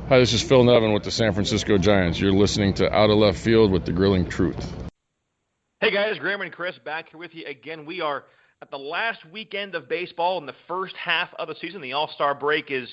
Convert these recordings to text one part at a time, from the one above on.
Hi, this is Phil Nevin with the San Francisco Giants. You're listening to Out of Left Field with the Grilling Truth. Hey guys, Graham and Chris back here with you again. We are at the last weekend of baseball in the first half of the season. The All-Star break is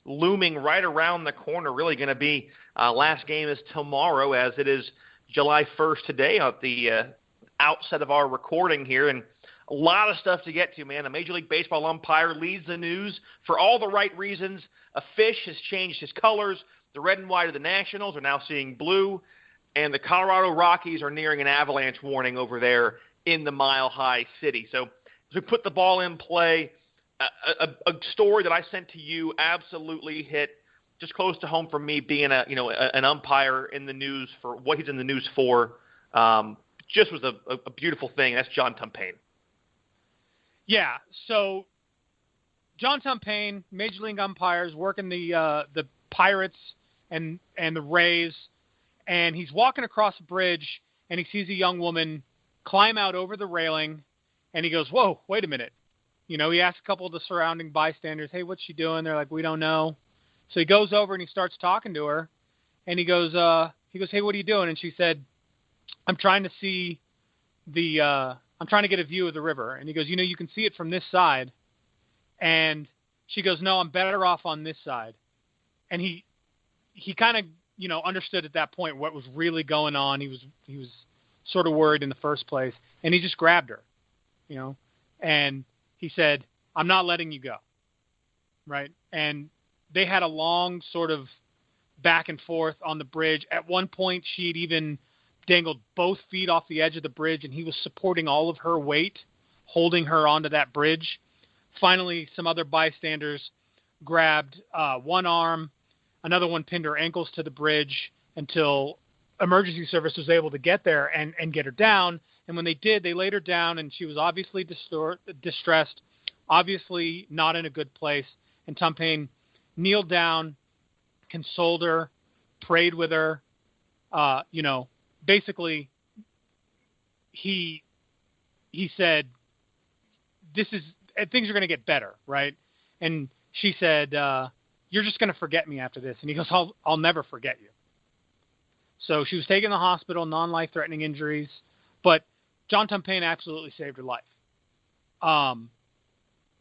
looming right around the corner. Really going to be last game is tomorrow, as it is July 1st today at the outset of our recording here. And a lot of stuff to get to, man. A Major League Baseball umpire leads the news for all the right reasons. A fish has changed his colors. The red and white of the Nationals are now seeing blue. And the Colorado Rockies are nearing an avalanche warning over there in the Mile High City. So as we put the ball in play, a story that I sent to you absolutely hit just close to home for me, being an umpire in the news for what he's in the news for. Just was a beautiful thing. That's John Tumpane. Yeah, so John Tumpane, Major League umpires, working the Pirates and the Rays, and he's walking across a bridge, and he sees a young woman climb out over the railing, and he goes, "Whoa, wait a minute." He asks a couple of the surrounding bystanders, "Hey, what's she doing?" They're like, "We don't know." So he goes over and he starts talking to her, and he goes, "Hey, what are you doing?" And she said, "I'm trying to see I'm trying to get a view of the river." And he goes, "You can see it from this side." And she goes, "No, I'm better off on this side." And he kind of, understood at that point what was really going on. He was sort of worried in the first place, and he just grabbed her, and he said, "I'm not letting you go." Right. And they had a long sort of back and forth on the bridge. At one point, she'd even dangled both feet off the edge of the bridge, and he was supporting all of her weight, holding her onto that bridge. Finally, some other bystanders grabbed one arm, another one pinned her ankles to the bridge until emergency service was able to get there and get her down. And when they did, they laid her down, and she was obviously distressed, obviously not in a good place. And Tumpane kneeled down, consoled her, prayed with her, basically, he said, things are going to get better, right? And she said, "You're just going to forget me after this." And he goes, I'll never forget you. So she was taken to the hospital, non-life-threatening injuries, but John Tumpane absolutely saved her life. And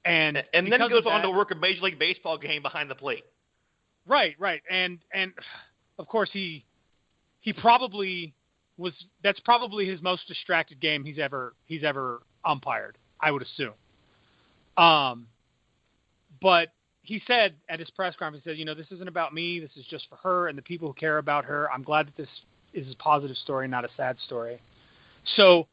then he goes on to work a Major League Baseball game behind the plate. Right. And of course he probably that's probably his most distracted game he's ever umpired, I would assume. But he said at his press conference, he said, "This isn't about me. This is just for her and the people who care about her. I'm glad that this is a positive story, not a sad story." So,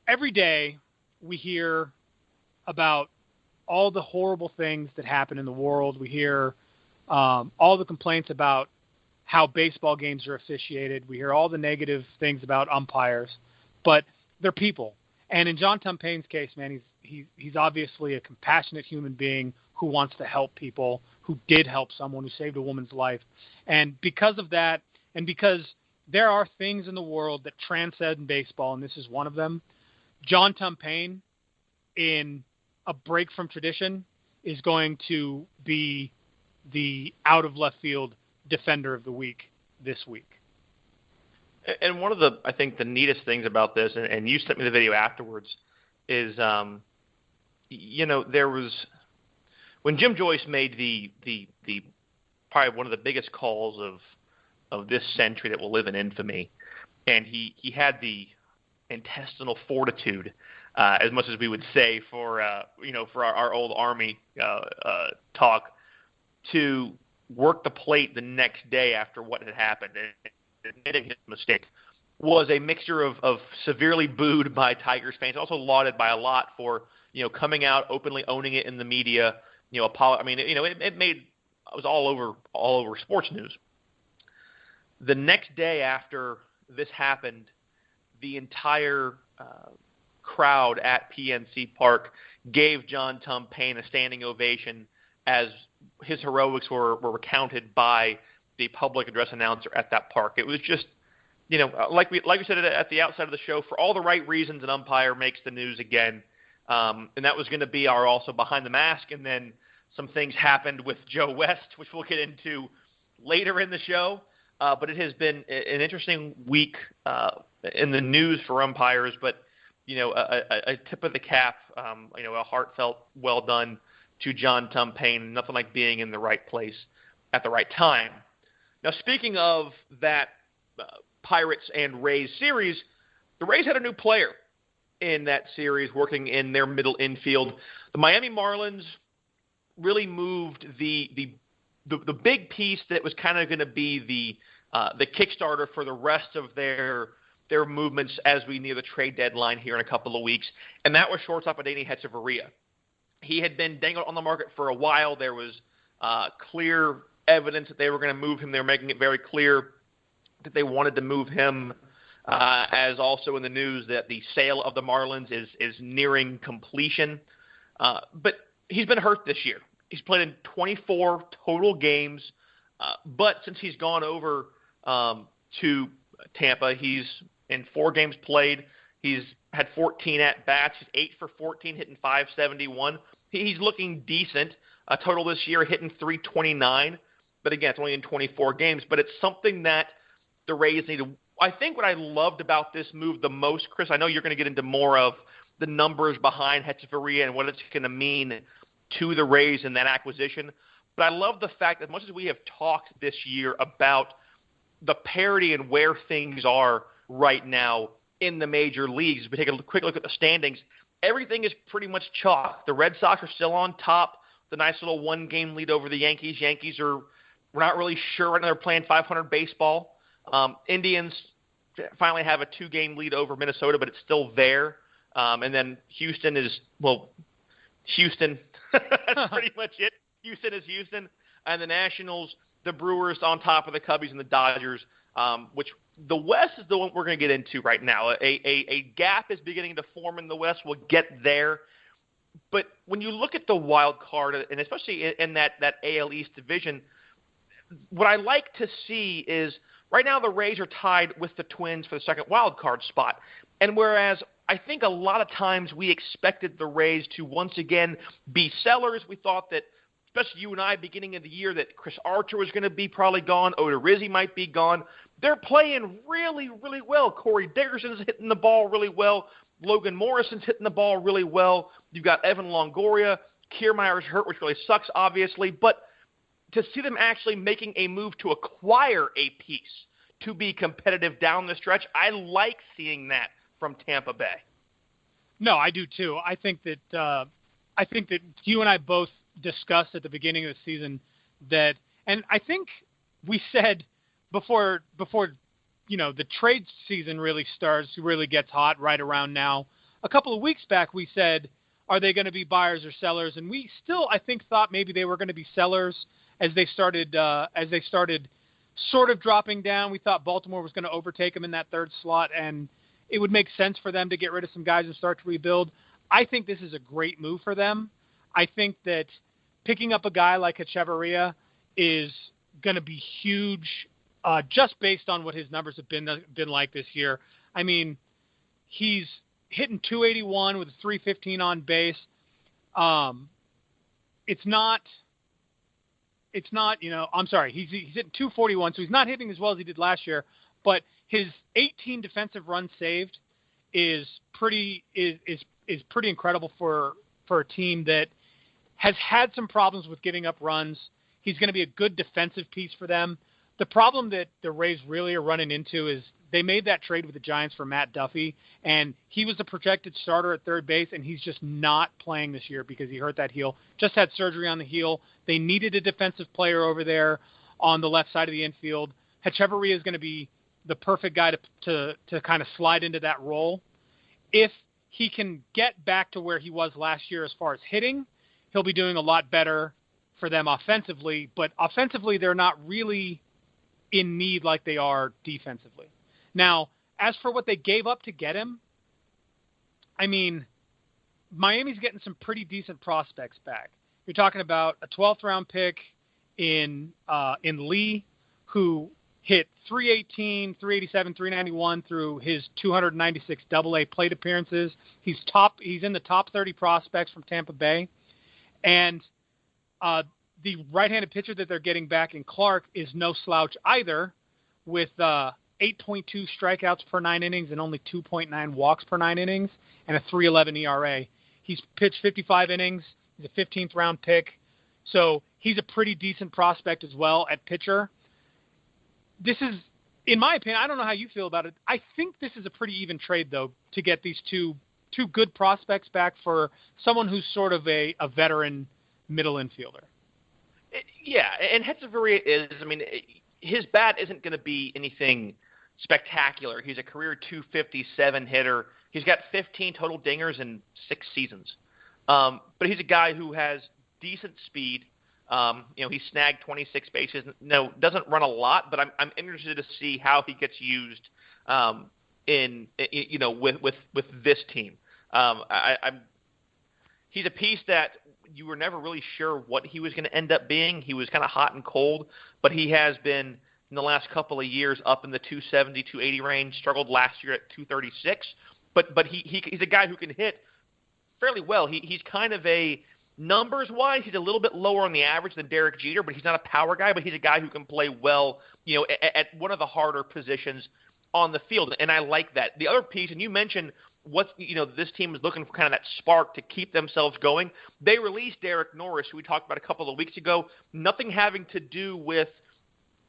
every day we hear about all the horrible things that happen in the world. We hear all the complaints about how baseball games are officiated. We hear all the negative things about umpires, but they're people. And in John Tumpane's case, man, he's obviously a compassionate human being who wants to help people, who did help someone, who saved a woman's life. And because of that, and because there are things in the world that transcend baseball, and this is one of them, John Tumpane, in a break from tradition, is going to be the out of left field defender of the week this week. And one of the, I think, the neatest things about this, and you sent me the video afterwards, is, there was, when Jim Joyce made the probably one of the biggest calls of this century that will live in infamy, and he had the intestinal fortitude, as much as we would say for our old Army talk, to work the plate the next day after what had happened and admitting his mistake, was a mixture of severely booed by Tigers fans, also lauded by a lot for coming out openly owning it in the media. It was all over sports news. The next day after this happened, the entire crowd at PNC Park gave John Tumpane a standing ovation as his heroics were recounted by the public address announcer at that park. It was just, like we said at the outset of the show, for all the right reasons, an umpire makes the news again. And that was going to be our also behind the mask, and then some things happened with Joe West, which we'll get into later in the show. But it has been an interesting week in the news for umpires. But, a tip of the cap, a heartfelt well done to John Tumpane. Nothing like being in the right place at the right time. Now, speaking of that Pirates and Rays series, the Rays had a new player in that series working in their middle infield. The Miami Marlins really moved the big piece that was kind of going to be the Kickstarter for the rest of their movements as we near the trade deadline here in a couple of weeks, and that was shortstop Adeiny Hechavarria. He had been dangled on the market for a while. There was clear evidence that they were going to move him. They were making it very clear that they wanted to move him, as also in the news that the sale of the Marlins is nearing completion. But he's been hurt this year. He's played in 24 total games, but since he's gone over to Tampa, he's in 4 games played. He's had 14 at-bats. He's 8 for 14, hitting .571. He's looking decent. Total this year, hitting .329. But again, it's only in 24 games. But it's something that the Rays need to – I think what I loved about this move the most, Chris, I know you're going to get into more of the numbers behind Hechavarria and what it's going to mean to the Rays in that acquisition. But I love the fact that as much as we have talked this year about the parity and where things are right now in the major leagues, if we take a quick look at the standings, everything is pretty much chalk. The Red Sox are still on top, the nice little 1-game lead over the Yankees. We're not really sure right now. They're playing .500 baseball. Indians finally have a 2-game lead over Minnesota, but it's still there. And then Houston. That's pretty much it. Houston is Houston. And the Nationals, the Brewers on top of the Cubbies and the Dodgers, which the West is the one we're going to get into right now. A gap is beginning to form in the West. We'll get there. But when you look at the wild card, and especially in that AL East division, what I like to see is right now the Rays are tied with the Twins for the second wild card spot. And whereas I think a lot of times we expected the Rays to once again be sellers, we thought that, especially you and I, beginning of the year, that Chris Archer was going to be probably gone, Odorizzi might be gone. They're playing really, really well. Corey Dickerson's hitting the ball really well. Logan Morrison's hitting the ball really well. You've got Evan Longoria. Kiermaier's hurt, which really sucks, obviously. But to see them actually making a move to acquire a piece to be competitive down the stretch, I like seeing that from Tampa Bay. No, I do too. I think that you and I both discussed at the beginning of the season that, and I think we said before the trade season really gets hot right around now. A couple of weeks back, we said, are they going to be buyers or sellers? And we still, I think, thought maybe they were going to be sellers as they started sort of dropping down. We thought Baltimore was going to overtake them in that third slot, and it would make sense for them to get rid of some guys and start to rebuild. I think this is a great move for them. I think that picking up a guy like Hechavarria is going to be huge, just based on what his numbers have been like this year. I mean, he's hitting .281 with a .315 on base. He's hitting .241, so he's not hitting as well as he did last year, but his 18 defensive runs saved is pretty incredible for a team that has had some problems with giving up runs. He's going to be a good defensive piece for them. The problem that the Rays really are running into is they made that trade with the Giants for Matt Duffy, and he was the projected starter at third base, and he's just not playing this year because he hurt that heel. Just had surgery on the heel. They needed a defensive player over there on the left side of the infield. Hechavarria is going to be the perfect guy to kind of slide into that role. If he can get back to where he was last year as far as hitting, he'll be doing a lot better for them offensively, but offensively they're not really in need like they are defensively. Now, as for what they gave up to get him, I mean, Miami's getting some pretty decent prospects back. You're talking about a 12th round pick in Lee, who hit .318, .387, .391 through his 296 AA plate appearances. He's in the top 30 prospects from Tampa Bay. And The right-handed pitcher that they're getting back in Clark is no slouch either, with 8.2 strikeouts per 9 innings and only 2.9 walks per 9 innings and a 3.11 ERA. He's pitched 55 innings. He's a 15th round pick. So he's a pretty decent prospect as well at pitcher. This is, in my opinion, I don't know how you feel about it. I think this is a pretty even trade, though, to get these two good prospects back for someone who's sort of a veteran middle infielder. Yeah, and Hetzaveri is, his bat isn't going to be anything spectacular. He's a career 257 hitter. He's got 15 total dingers in 6 seasons. But he's a guy who has decent speed. He snagged 26 bases. No, doesn't run a lot, but I'm interested to see how he gets used with this team. He's a piece that you were never really sure what he was going to end up being. He was kind of hot and cold, but he has been in the last couple of years up in the 270, 280 range. Struggled last year at 236, but he's a guy who can hit fairly well. He's kind of a numbers-wise, he's a little bit lower on the average than Derek Jeter, but he's not a power guy. But he's a guy who can play well, at one of the harder positions on the field, and I like that. The other piece, and you mentioned this team is looking for kind of that spark to keep themselves going. They released Derek Norris, who we talked about a couple of weeks ago, nothing having to do with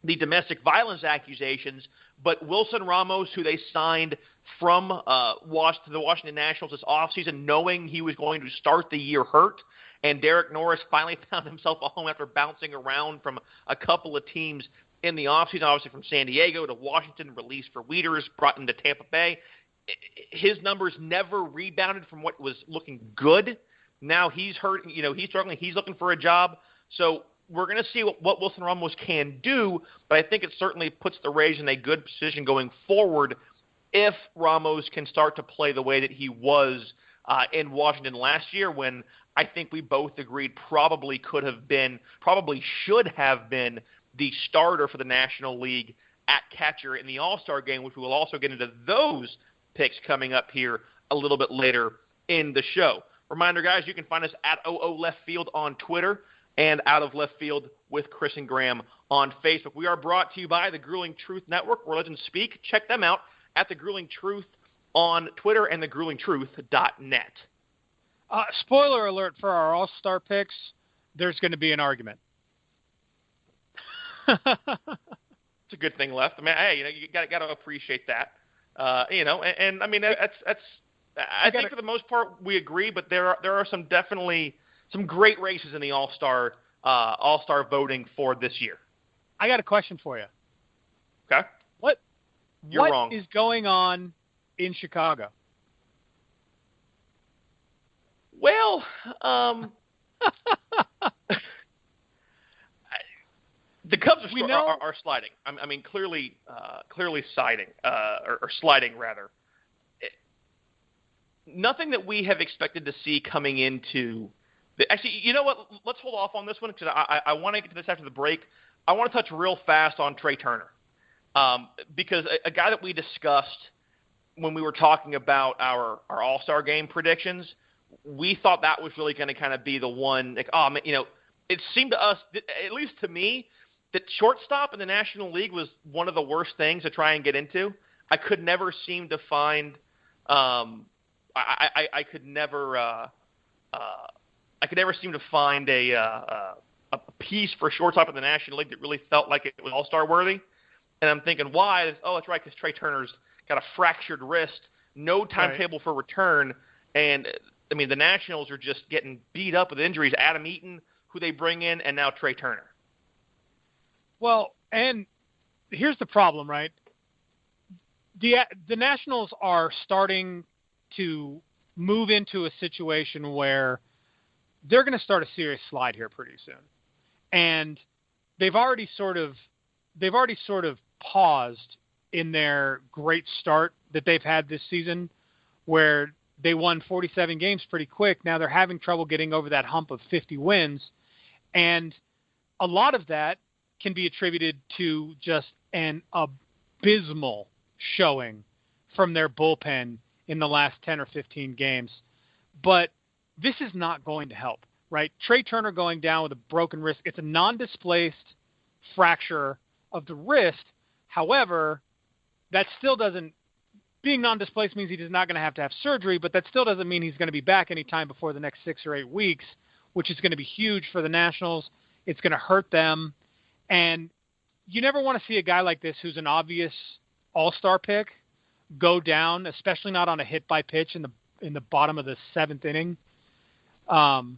the domestic violence accusations, but Wilson Ramos, who they signed from the Washington Nationals this offseason, knowing he was going to start the year hurt, and Derek Norris finally found himself a home after bouncing around from a couple of teams in the offseason, obviously from San Diego to Washington, released for Weeders, brought into Tampa Bay. His numbers never rebounded from what was looking good. Now he's hurt. He's struggling. He's looking for a job. So we're going to see what Wilson Ramos can do, but I think it certainly puts the Rays in a good position going forward if Ramos can start to play the way that he was in Washington last year, when I think we both agreed probably should have been the starter for the National League at catcher in the All-Star game, which we will also get into those picks coming up here a little bit later in the show. Reminder, guys, you can find us at OO Left Field on Twitter and Out of Left Field with Chris and Graham on Facebook. We are brought to you by the Grueling Truth Network, where legends speak. Check them out at the Grueling Truth on Twitter and thegruelingtruth.net. Spoiler alert for our All-Star picks, there's going to be an argument. It's a good thing left. You got to appreciate that. That's I think for the most part we agree, but there are some great races in the All-Star voting for this year. I got a question for you. Okay. What wrong. Is going on in Chicago? Well, the Cubs are sliding. Clearly sliding, or sliding rather. Nothing that we have expected to see coming into. Actually, you know what? Let's hold off on this one because I want to get to this after the break. I want to touch real fast on Trea Turner, because a guy that we discussed when we were talking about our All-Star game predictions, we thought that was really going to kind of be the one. It seemed to us, at least to me, that shortstop in the National League was one of the worst things to try and get into. I could never seem to find. I could never seem to find a piece for shortstop in the National League that really felt like it was All-Star worthy. And I'm thinking, why? Oh, that's right, because Trea Turner's got a fractured wrist, no timetable for return, and the Nationals are just getting beat up with injuries. Adam Eaton, who they bring in, and now Trea Turner. Well, and here's the problem, right? The Nationals are starting to move into a situation where they're going to start a serious slide here pretty soon. And they've already sort of paused in their great start that they've had this season, where they won 47 games pretty quick. Now they're having trouble getting over that hump of 50 wins. And a lot of that can be attributed to just an abysmal showing from their bullpen in the last 10 or 15 games. But this is not going to help. right? Trea Turner going down with a broken wrist. It's a non-displaced fracture of the wrist. However, that still doesn't – being non-displaced means he's not going to have surgery, but that still doesn't mean he's going to be back anytime before the next 6 or 8 weeks, which is going to be huge for the Nationals. It's going to hurt them. And you never want to see a guy like this who's an obvious all-star pick go down, especially not on a hit-by-pitch in the bottom of the 7th inning. And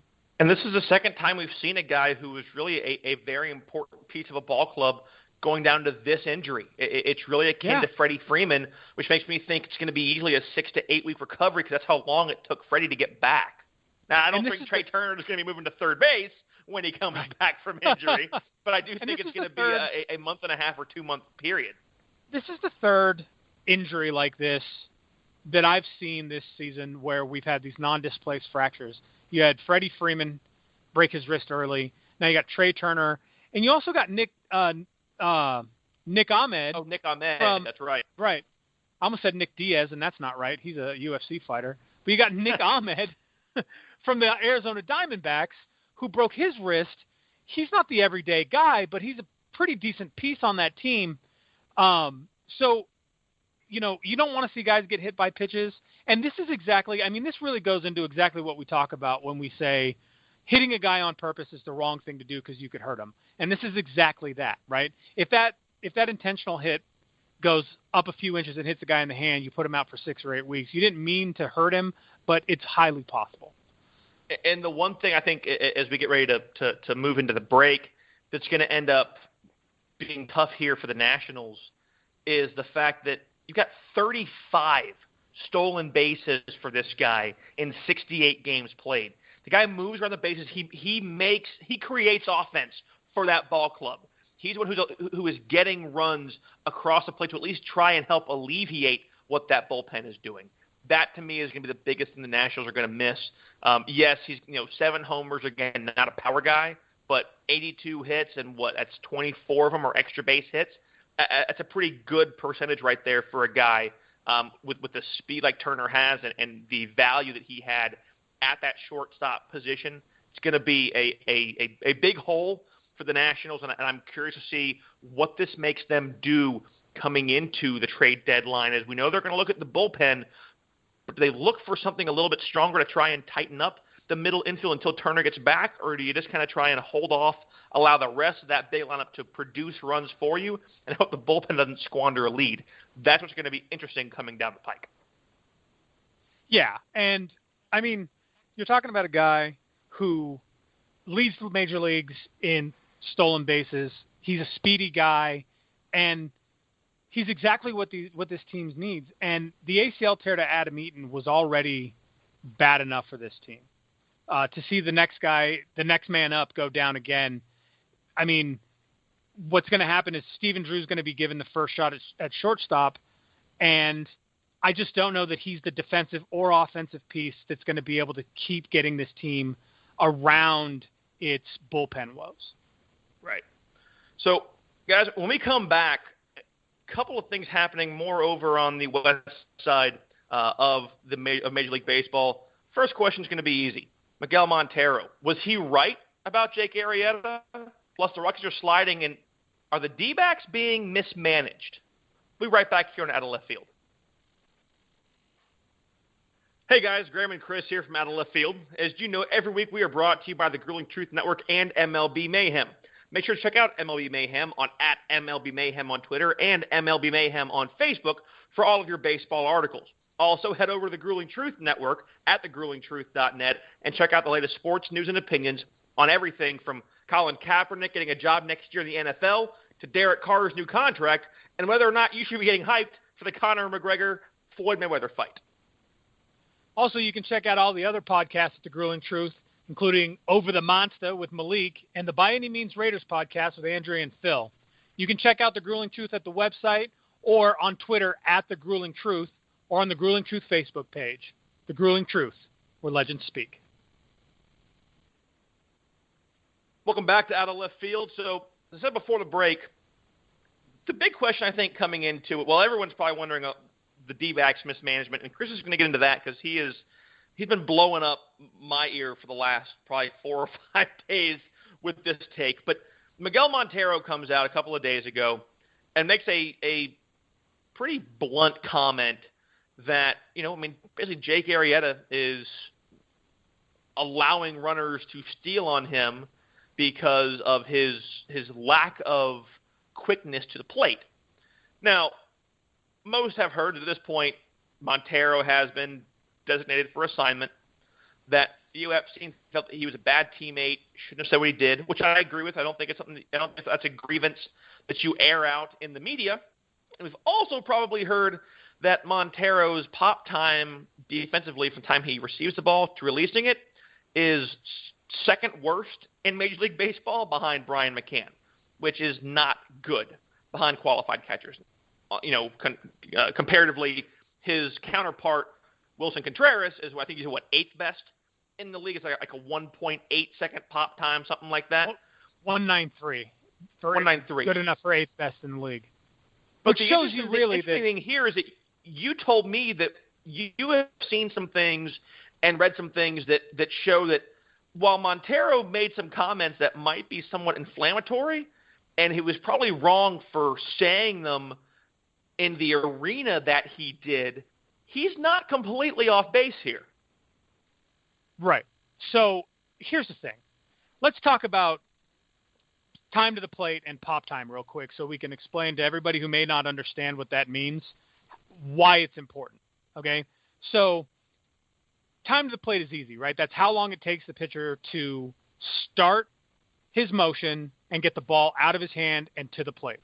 this is the second time we've seen a guy who was really a very important piece of a ball club going down to this injury. It's really akin to Freddie Freeman, which makes me think it's going to be easily a 6 to 8 week recovery because that's how long it took Freddie to get back. Now, I don't think Trea Turner is going to be moving to third base when he comes back from injury, but I do think it's going to be a month and a half or 2 month period. This is the third injury like this that I've seen this season where we've had these non-displaced fractures. You had Freddie Freeman break his wrist early. Now you got Trea Turner, and you also got Nick Ahmed. Oh, Nick Ahmed, that's right. Right. I almost said Nick Diaz, and that's not right. He's a UFC fighter. But you got Nick Ahmed from the Arizona Diamondbacks who broke his wrist. He's not the everyday guy, but he's a pretty decent piece on that team. So, you don't want to see guys get hit by pitches. And this is exactly, this really goes into exactly what we talk about when we say hitting a guy on purpose is the wrong thing to do because you could hurt him. And this is exactly that, right? If that intentional hit goes up a few inches and hits the guy in the hand, you put him out for 6 or 8 weeks. You didn't mean to hurt him, but it's highly possible. And the one thing I think as we get ready to move into the break that's going to end up being tough here for the Nationals is the fact that you've got 35 stolen bases for this guy in 68 games played. The guy moves around the bases. He creates offense for that ball club. He's the one who is getting runs across the plate to at least try and help alleviate what that bullpen is doing. That, to me, is going to be the biggest thing the Nationals are going to miss. Yes, he's 7 homers, again, not a power guy, but 82 hits, and that's 24 of them are extra base hits. That's a pretty good percentage right there for a guy with the speed like Turner has and the value that he had at that shortstop position. It's going to be a big hole for the Nationals, and I'm curious to see what this makes them do coming into the trade deadline. As we know, they're going to look at the bullpen, but do they look for something a little bit stronger to try and tighten up the middle infield until Turner gets back, or do you just kind of try and hold off, allow the rest of that big lineup to produce runs for you, and hope the bullpen doesn't squander a lead? That's what's going to be interesting coming down the pike. Yeah, and, you're talking about a guy who leads the major leagues in stolen bases. He's a speedy guy, and he's exactly what this team needs. And the ACL tear to Adam Eaton was already bad enough for this team. To see the next man up, go down again, what's going to happen is Stephen Drew's going to be given the first shot at shortstop, and I just don't know that he's the defensive or offensive piece that's going to be able to keep getting this team around its bullpen woes. Right. So, guys, when we come back, a couple of things happening more over on the west side of Major League Baseball. First question is going to be easy. Miguel Montero, was he right about Jake Arrieta? Plus, the Rockies are sliding, and are the D-backs being mismanaged? We'll be right back here on Out of Left Field. Hey guys, Graham and Chris here from Out of Left Field. As you know, every week we are brought to you by the Grueling Truth Network and MLB Mayhem. Make sure to check out MLB Mayhem on @MLB Mayhem on Twitter and MLB Mayhem on Facebook for all of your baseball articles. Also, head over to the Grueling Truth Network at thegruelingtruth.net and check out the latest sports news and opinions on everything from Colin Kaepernick getting a job next year in the NFL to Derek Carr's new contract and whether or not you should be getting hyped for the Conor McGregor-Floyd Mayweather fight. Also, you can check out all the other podcasts at The Grueling Truth, including Over the Monster with Malik and the By Any Means Raiders podcast with Andrea and Phil. You can check out The Grueling Truth at the website or on Twitter at The Grueling Truth or on The Grueling Truth Facebook page. The Grueling Truth, where legends speak. Welcome back to Out of Left Field. So, as I said before the break, the big question I think coming into it, well, everyone's probably wondering the D-backs mismanagement, and Chris is going to get into that because he is he's been blowing up my ear for the last probably 4 or 5 days with this take. But Miguel Montero comes out a couple of days ago and makes a pretty blunt comment that, basically Jake Arrieta is allowing runners to steal on him because of his lack of quickness to the plate. Now, most have heard that at this point Montero has been designated for assignment, that the UFC felt that he was a bad teammate, shouldn't have said what he did, which I agree with. I don't think that's a grievance that you air out in the media. And we've also probably heard that Montero's pop time defensively from the time he receives the ball to releasing it is second worst in Major League Baseball behind Brian McCann, which is not good behind qualified catchers. Comparatively, his counterpart, Wilson Contreras, is I think he's eighth best in the league. It's like a 1.8 second pop time, something like that. 193. 193. Good enough for eighth best in the league. But the shows you really the interesting thing here is that you told me that you have seen some things and read some things that show that while Montero made some comments that might be somewhat inflammatory, and he was probably wrong for saying them in the arena that he did, he's not completely off base here. Right. So here's the thing. Let's talk about time to the plate and pop time real quick so we can explain to everybody who may not understand what that means why it's important. Okay? So time to the plate is easy, right? That's how long it takes the pitcher to start his motion and get the ball out of his hand and to the plate.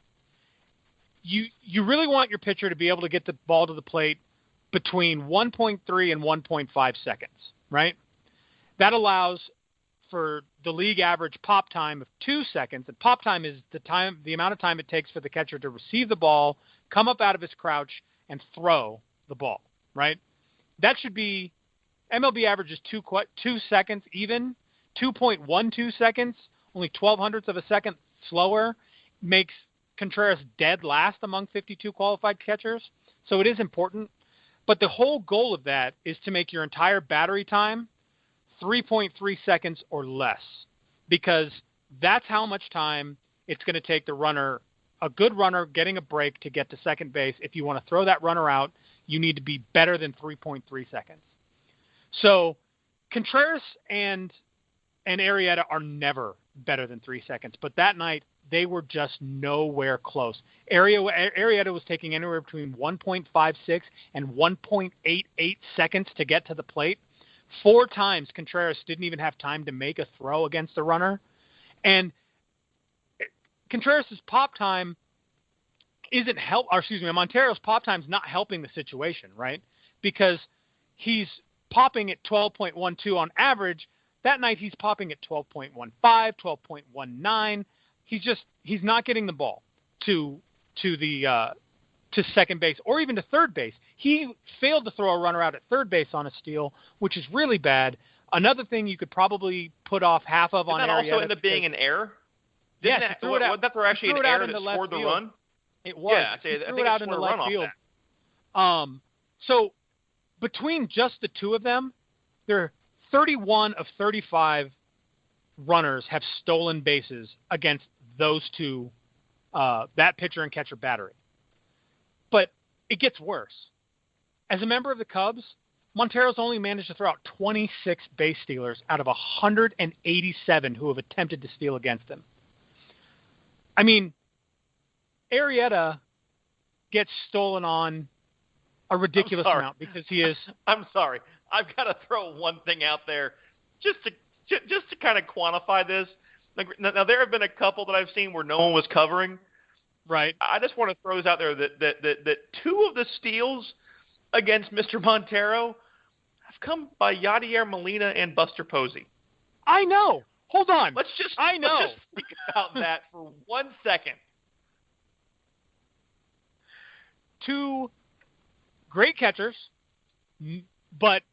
You really want your pitcher to be able to get the ball to the plate between 1.3 and 1.5 seconds, right? That allows for the league average pop time of 2 seconds. And pop time is the amount of time it takes for the catcher to receive the ball, come up out of his crouch, and throw the ball, right? That should be MLB averages 2 seconds even. 2.12 seconds, only 0.12 of a second slower, makes Contreras dead last among 52 qualified catchers. So it is important. But the whole goal of that is to make your entire battery time 3.3 seconds or less, because that's how much time it's going to take the runner, a good runner getting a break to get to second base. If you want to throw that runner out, you need to be better than 3.3 seconds. So Contreras and Arrieta are never better than 3 seconds, but that night they were just nowhere close. Arrieta was taking anywhere between 1.56 and 1.88 seconds to get to the plate. 4 times Contreras didn't even have time to make a throw against the runner. And Contreras' pop time Montero's pop time is not helping the situation, right? Because he's popping at 12.12 on average. That night he's popping at 12.15, 12.19. He's not getting the ball to second base or even to third base. He failed to throw a runner out at third base on a steal, which is really bad. Another thing you could probably put off half of on Arrieta. Didn't that also end up being an error? Yes, wasn't that actually an error that scored the run? It was. Yeah, I think it out in the left field. So between just the two of them, there are 31 of 35 runners have stolen bases against those two, that pitcher and catcher battery. But it gets worse. As a member of the Cubs, Montero's only managed to throw out 26 base stealers out of 187 who have attempted to steal against him. I mean, Arrieta gets stolen on a ridiculous amount because he is. I'm sorry. I've got to throw one thing out there just to kind of quantify this. Now, there have been a couple that I've seen where no one was covering. Right. I just want to throw this out there that 2 of the steals against Mr. Montero have come by Yadier Molina and Buster Posey. I know. Hold on. Let's just think about that for 1 second. 2 great catchers, but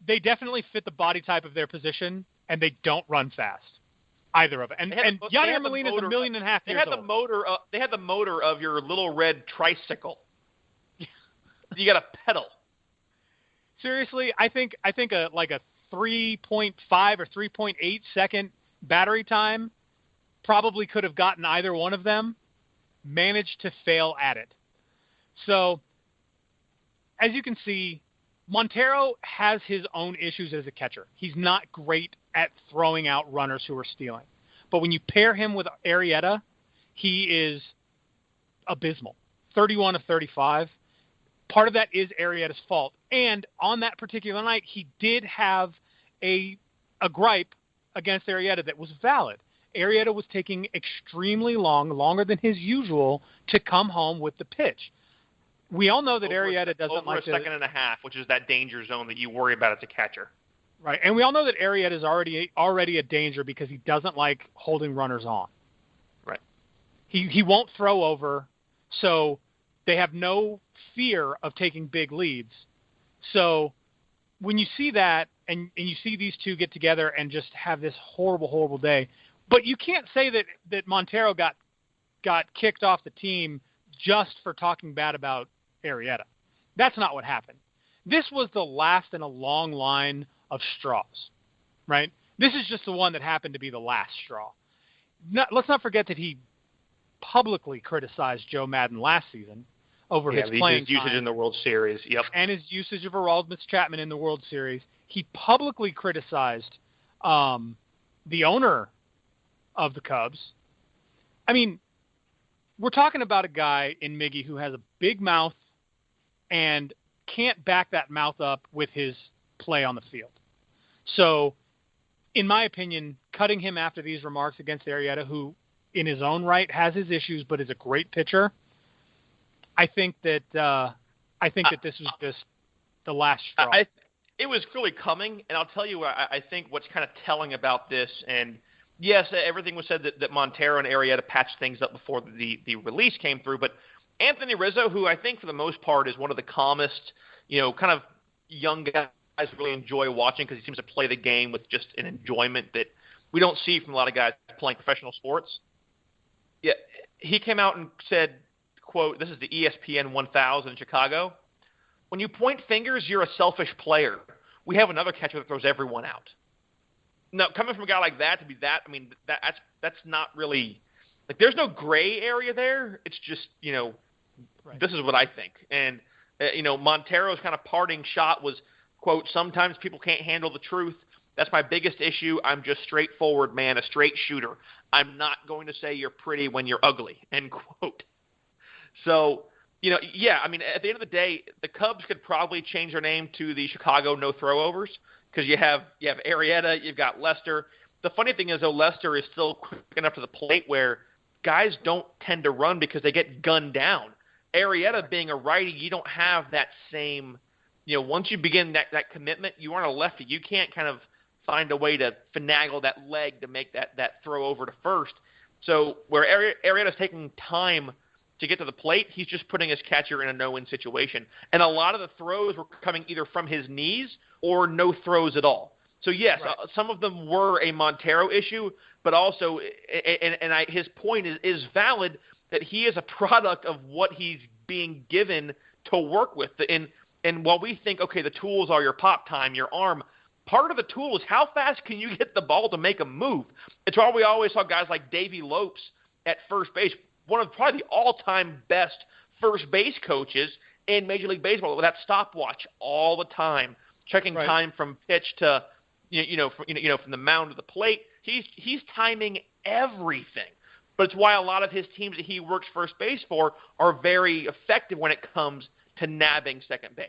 they definitely fit the body type of their position, and they don't run fast. Either of it. And Yadier Molina is 1.5 million years old. They had the motor of your little red tricycle. You got to pedal. seriously, I think a 3.5 or 3.8 second battery time probably could have gotten either one of them. Managed to fail at it. So, as you can see, Montero has his own issues as a catcher. He's not great at throwing out runners who are stealing. But when you pair him with Arrieta, he is abysmal. 31 of 35. Part of that is Arrieta's fault. And on that particular night, he did have a gripe against Arrieta that was valid. Arrieta was taking extremely longer than his usual, to come home with the pitch. We all know that Arrieta doesn't like over a second and a half, which is that danger zone that you worry about as a catcher. Right, and we all know that Arrieta is already a danger because he doesn't like holding runners on. Right. He won't throw over, so they have no fear of taking big leads. So when you see that and you see these two get together and just have this horrible, horrible day, but you can't say that Montero got kicked off the team just for talking bad about Arrieta. That's not what happened. This was the last in a long line of straws, right? This is just the one that happened to be the last straw. Let's not forget that he publicly criticized Joe Madden last season over his playing his usage in the World Series. Yep. And his usage of Aroldis Chapman in the World Series. He publicly criticized the owner of the Cubs. I mean, we're talking about a guy in Miggy who has a big mouth and can't back that mouth up with his play on the field. So, in my opinion, cutting him after these remarks against Arrieta, who in his own right has his issues but is a great pitcher, I think that this was just the last straw. It was clearly coming, and I'll tell you what I think what's kind of telling about this, and yes, everything was said that Montero and Arrieta patched things up before the release came through, but Anthony Rizzo, who I think for the most part is one of the calmest, kind of young guys really enjoy watching because he seems to play the game with just an enjoyment that we don't see from a lot of guys playing professional sports. Yeah, he came out and said, quote, this is the ESPN 1000 in Chicago, when you point fingers, you're a selfish player. We have another catcher that throws everyone out. Now, coming from a guy like that to be that, I mean, that's not really – like there's no gray area there. It's just, right. This is what I think. And, Montero's kind of parting shot was, quote, sometimes people can't handle the truth. That's my biggest issue. I'm just straightforward, man, a straight shooter. I'm not going to say you're pretty when you're ugly, end quote. So, yeah, I mean, at the end of the day, the Cubs could probably change their name to the Chicago No Throwovers because you have Arrieta, you've got Lester. The funny thing is, though, Lester is still quick enough to the plate where guys don't tend to run because they get gunned down. Arrieta being a righty, you don't have that same, once you begin that commitment, you aren't a lefty. You can't kind of find a way to finagle that leg to make that throw over to first. So where Arrieta's taking time to get to the plate, he's just putting his catcher in a no-win situation. And a lot of the throws were coming either from his knees or no throws at all. So, yes, right. Some of them were a Montero issue, but also his point is valid that he is a product of what he's being given to work with. And while we think, okay, the tools are your pop time, your arm, part of the tool is how fast can you get the ball to make a move. It's why we always saw guys like Davey Lopes at first base, one of probably the all-time best first base coaches in Major League Baseball with that stopwatch all the time, checking right. Time from pitch to from the mound to the plate. He's timing everything. But it's why a lot of his teams that he works first base for are very effective when it comes to nabbing second base.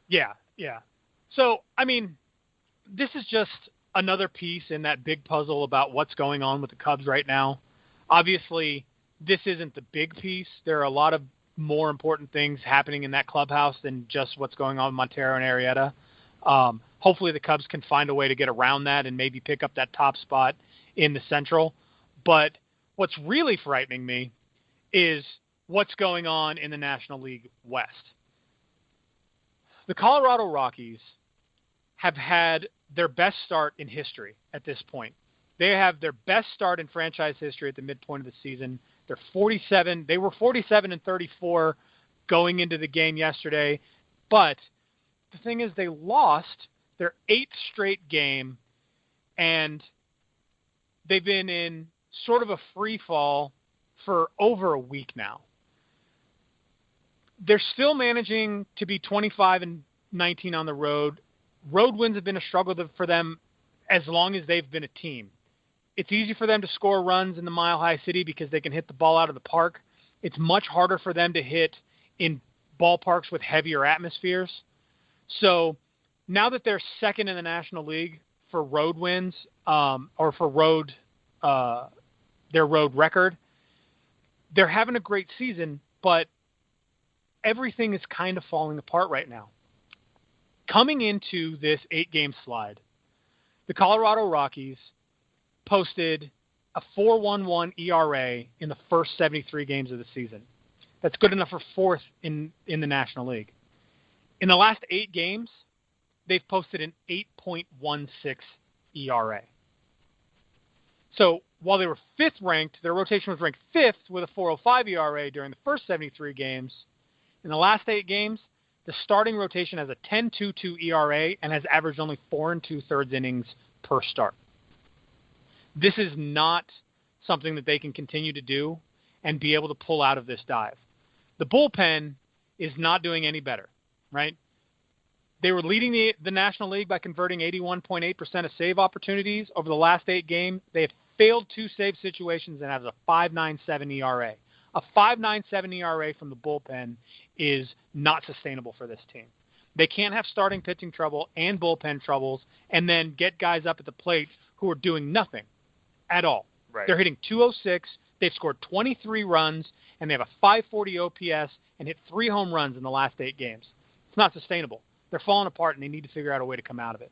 Yeah. So, I mean, this is just another piece in that big puzzle about what's going on with the Cubs right now. Obviously, this isn't the big piece. There are a lot of more important things happening in that clubhouse than just what's going on with Montero and Arrieta. Hopefully the Cubs can find a way to get around that and maybe pick up that top spot in the Central. But what's really frightening me is what's going on in the National League West. The Colorado Rockies have had their best start in history at this point. They have their best start in franchise history at the midpoint of the season. They're 47. They were 47-34 going into the game yesterday, but the thing is they lost their 8th straight game, and they've been in sort of a free fall for over a week now. They're still managing to be 25-19 on the road. Road wins have been a struggle for them as long as they've been a team. It's easy for them to score runs in the Mile High City because they can hit the ball out of the park. It's much harder for them to hit in ballparks with heavier atmospheres. So now that they're second in the National League for road wins, or for their road record, they're having a great season, but everything is kind of falling apart right now. Coming into this 8-game slide, the Colorado Rockies posted a 4.11 ERA in the first 73 games of the season. That's good enough for 4th in the National League. In the last 8 games, they've posted an 8.16 ERA. So while they were 5th ranked, their rotation was ranked 5th with a 4.05 ERA during the first 73 games. In the last 8 games, the starting rotation has a 10.22 ERA and has averaged only 4 2/3 innings per start. This is not something that they can continue to do and be able to pull out of this dive. The bullpen is not doing any better, right? They were leading the National League by converting 81.8% of save opportunities. Over the last 8 games, they have failed 2 save situations and has a 5.97 ERA. A 5.97 ERA from the bullpen is not sustainable for this team. They can't have starting pitching trouble and bullpen troubles and then get guys up at the plate who are doing nothing at all. Right. They're hitting 206. They've scored 23 runs, and they have a 540 OPS and hit 3 home runs in the last 8 games. It's not sustainable. They're falling apart, and they need to figure out a way to come out of it.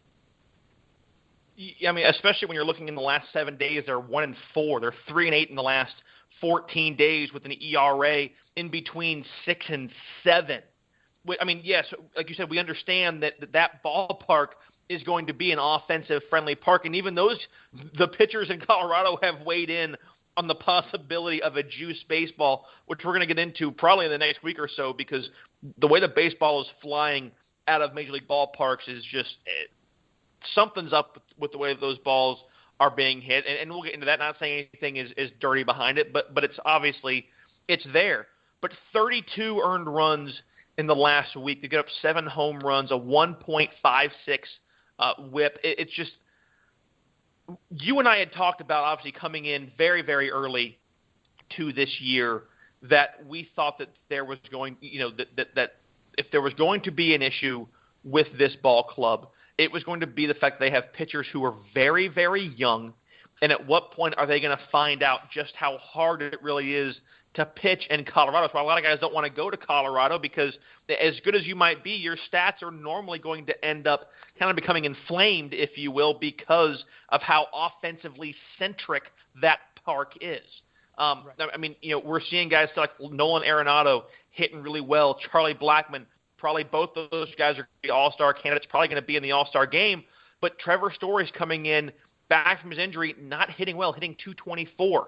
I mean, especially when you're looking in the last 7 days, they're 1-4. They're 3-8 in the last 14 days with an ERA in between 6 and 7. I mean, yes, like you said, we understand that ballpark is going to be an offensive-friendly park, and even the pitchers in Colorado have weighed in on the possibility of a juice baseball, which we're going to get into probably in the next week or so, because the way the baseball is flying out of Major League ballparks is just something's up with the way those balls are being hit, and we'll get into that. Not saying anything is dirty behind it, but it's obviously it's there. But 32 earned runs in the last week. They get up 7 home runs, a 1.56 whip. It's just, you and I had talked about obviously coming in very, very early to this year that we thought that there was going, that if there was going to be an issue with this ball club, it was going to be the fact that they have pitchers who are very, very young, and at what point are they going to find out just how hard it really is to pitch in Colorado? That's why a lot of guys don't want to go to Colorado, because as good as you might be, your stats are normally going to end up kind of becoming inflamed, if you will, because of how offensively centric that park is. Right. I mean, we're seeing guys like Nolan Arenado hitting really well, Charlie Blackmon. Probably both of those guys are the all-star candidates, probably going to be in the all-star game. But Trevor Story's coming in back from his injury, not hitting well, hitting 224.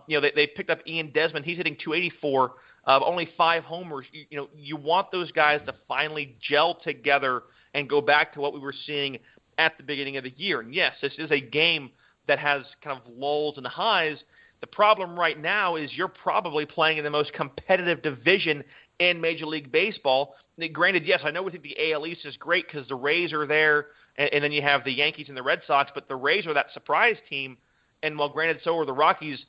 They picked up Ian Desmond. He's hitting 284, only 5 homers. You want those guys to finally gel together and go back to what we were seeing at the beginning of the year. And yes, this is a game that has kind of lulls and highs. The problem right now is you're probably playing in the most competitive division in Major League Baseball. Granted, yes, I know we think the AL East is great because the Rays are there, and then you have the Yankees and the Red Sox, but the Rays are that surprise team. And while granted, so are the Rockies.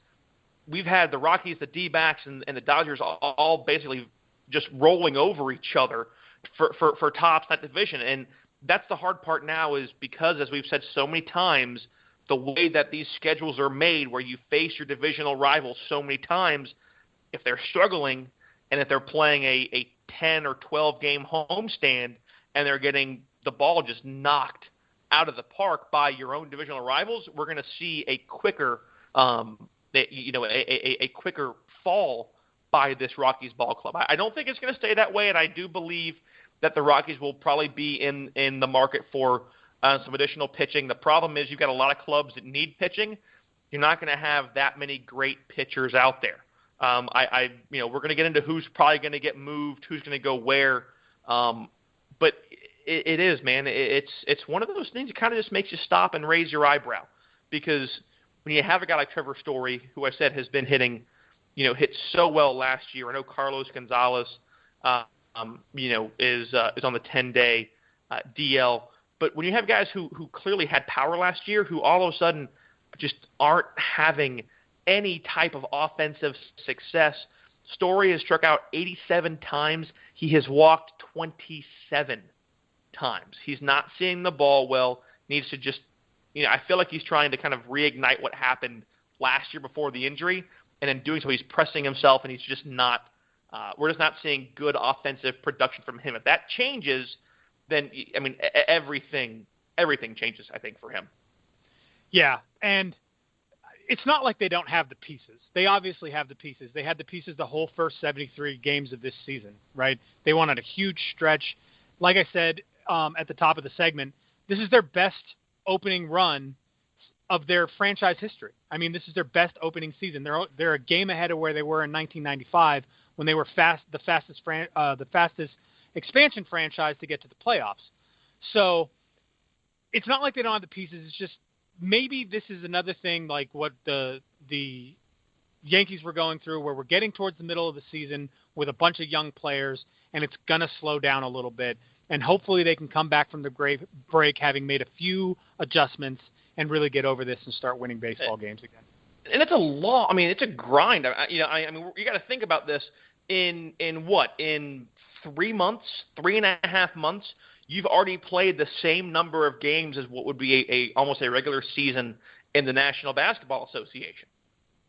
We've had the Rockies, the D-backs, and the Dodgers all basically just rolling over each other for tops in that division. And that's the hard part now, is because, as we've said so many times, the way that these schedules are made, where you face your divisional rivals so many times, if they're struggling and if they're playing a 10 or 12 game homestand and they're getting the ball just knocked out of the park by your own divisional rivals, we're going to see a quicker a quicker fall by this Rockies ball club. I don't think it's going to stay that way, and I do believe that the Rockies will probably be in the market for some additional pitching. The problem is you've got a lot of clubs that need pitching. You're not going to have that many great pitchers out there. We're going to get into who's probably going to get moved, who's going to go where. But It is, man. It's one of those things that kind of just makes you stop and raise your eyebrow, because when you have a guy like Trevor Story, who I said has been hitting, hit so well last year. I know Carlos Gonzalez, is on the 10-day DL. But when you have guys who clearly had power last year, who all of a sudden just aren't having any type of offensive success. Story has struck out 87 times. He has walked 27 times. He's not seeing the ball well. Needs to just, I feel like he's trying to kind of reignite what happened last year before the injury. And in doing so, he's pressing himself, and he's just not we're just not seeing good offensive production from him. If that changes, then, everything changes, I think, for him. Yeah, and it's not like they don't have the pieces. They obviously have the pieces. They had the pieces the whole first 73 games of this season, right? They won on a huge stretch. Like I said at the top of the segment, this is their best opening run of their franchise history. This is their best opening season. They're a game ahead of where they were in 1995 when they were the fastest expansion franchise to get to the playoffs. So it's not like they don't have the pieces. It's just maybe this is another thing like what the Yankees were going through, where we're getting towards the middle of the season with a bunch of young players, and it's going to slow down a little bit. And hopefully they can come back from the break having made a few adjustments and really get over this and start winning baseball games again. And it's it's a grind. You got to think about this in 3 months, 3.5 months. You've already played the same number of games as what would be almost a regular season in the National Basketball Association.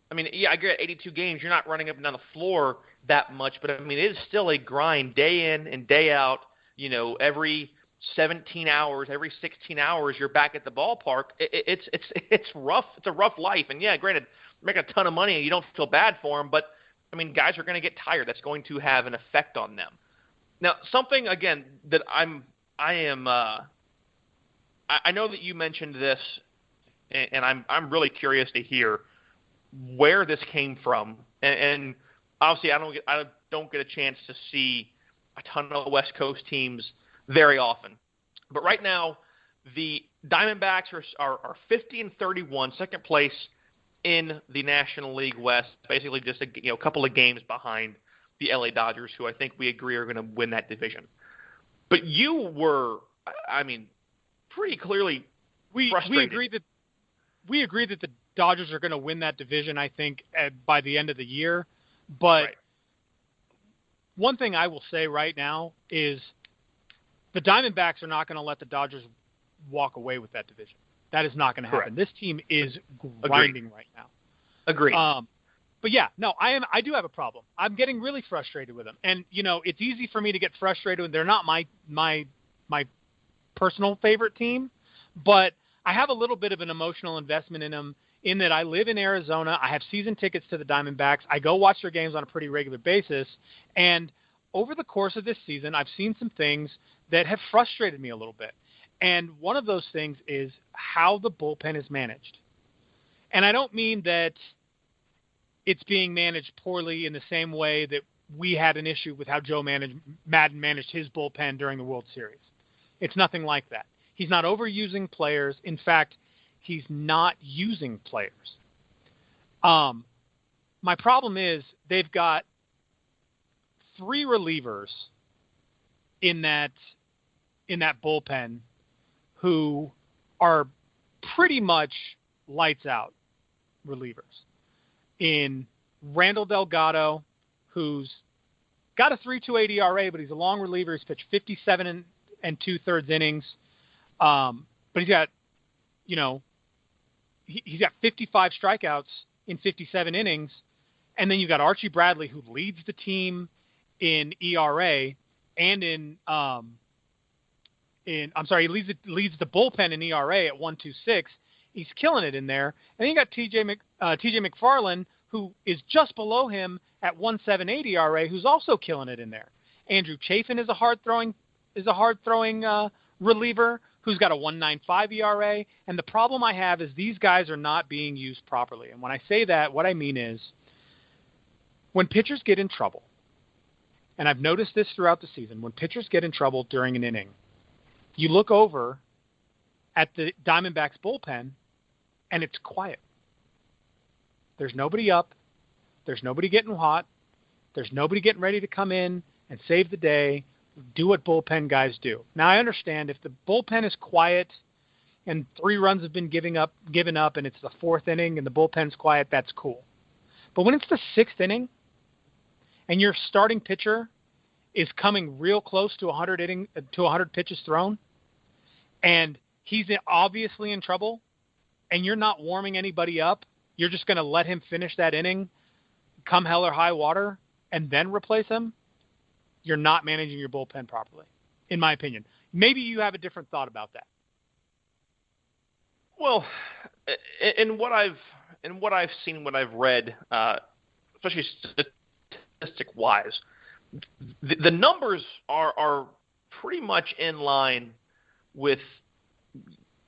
I get 82 games. You're not running up and down the floor that much, but it is still a grind day in and day out. Every 17 hours, every 16 hours, you're back at the ballpark. It's rough. It's a rough life. And yeah, granted, you're making a ton of money and you don't feel bad for them, but guys are going to get tired. That's going to have an effect on them. Now, something again that I know that you mentioned this, and I'm really curious to hear where this came from. And obviously, I don't get a chance to see a ton of West Coast teams very often. But right now, the Diamondbacks are 50-31, second place in the National League West, basically just a couple of games behind the LA Dodgers, who I think we agree are going to win that division. But you were, pretty clearly frustrated. We agree that the Dodgers are going to win that division, I think, by the end of the year. But right. One thing I will say right now is the Diamondbacks are not going to let the Dodgers walk away with that division. That is not going to happen. This team is grinding right now. Agreed. But yeah, no, I do have a problem. I'm getting really frustrated with them. And, it's easy for me to get frustrated when they're not my personal favorite team, but I have a little bit of an emotional investment in them in that I live in Arizona. I have season tickets to the Diamondbacks. I go watch their games on a pretty regular basis. And over the course of this season, I've seen some things that have frustrated me a little bit. And one of those things is how the bullpen is managed. And I don't mean that it's being managed poorly in the same way that we had an issue with how Joe Madden managed his bullpen during the World Series. It's nothing like that. He's not overusing players. In fact, he's not using players. My problem is they've got 3 relievers in that bullpen who are pretty much lights out relievers. In Randall Delgado, who's got a 3.28 ERA, but he's a long reliever. He's pitched 57 and 2/3 innings. But he's got, he's got 55 strikeouts in 57 innings. And then you've got Archie Bradley, who leads the team in ERA and he leads the bullpen in ERA at 1.26. He's killing it in there. And then you got TJ McFarland, who is just below him at 1.78 ERA, who's also killing it in there. Andrew Chafin is a hard throwing reliever who's got a 1.95 ERA. And the problem I have is these guys are not being used properly. And when I say that, what I mean is when pitchers get in trouble, and I've noticed this throughout the season, when pitchers get in trouble during an inning, you look over at the Diamondbacks bullpen, and it's quiet. There's nobody up. There's nobody getting hot. There's nobody getting ready to come in and save the day, do what bullpen guys do. Now, I understand if the bullpen is quiet and 3 runs have been given up, and it's the 4th inning and the bullpen's quiet, that's cool. But when it's the 6th inning and your starting pitcher is coming real close to 100 pitches thrown, and he's obviously in trouble, and you're not warming anybody up, you're just going to let him finish that inning, come hell or high water, and then replace him, you're not managing your bullpen properly, in my opinion. Maybe you have a different thought about that. Well, in what I've seen, what I've read, especially statistic-wise, the numbers are pretty much in line with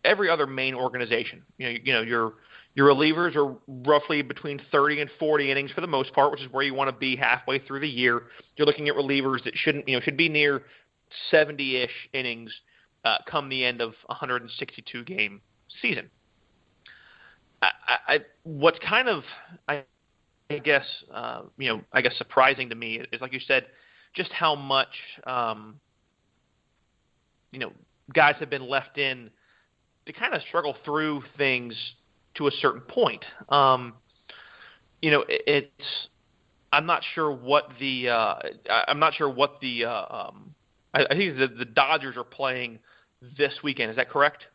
every other main organization. You know, your relievers are roughly between 30 and 40 innings for the most part, which is where you want to be halfway through the year. You're looking at relievers that should be near 70-ish innings come the end of a 162 game season. What's kind of I guess surprising to me is, like you said, just how much guys have been left in to kind of struggle through things to a certain point. I'm not sure what the I think the Dodgers are playing this weekend. Is that correct?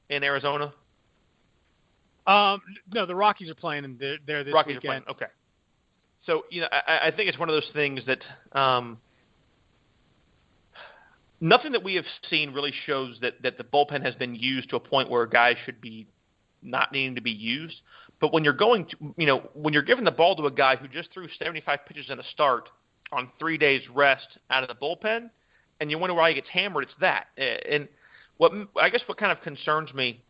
In Arizona? No, the Rockies are playing, and they're this Rockies weekend. Are playing. Okay. So I think it's one of those things that nothing that we have seen really shows that the bullpen has been used to a point where guys should be not needing to be used. But when you're when you're giving the ball to a guy who just threw 75 pitches in a start on 3 days rest out of the bullpen, and you wonder why he gets hammered, it's that. And what kind of concerns me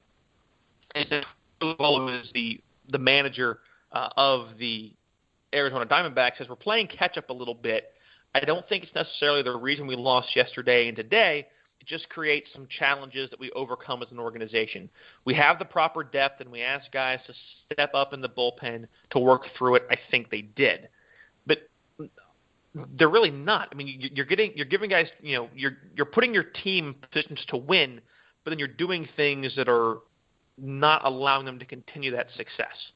is that is the manager of the Arizona Diamondbacks says we're playing catch up a little bit. I don't think it's necessarily the reason we lost yesterday and today. It just creates some challenges that we overcome as an organization. We have the proper depth, and we ask guys to step up in the bullpen to work through it. I think they did, but they're really not. I mean, you're giving guys, you're putting your team in positions to win, but then you're doing things that are not allowing them to continue that success.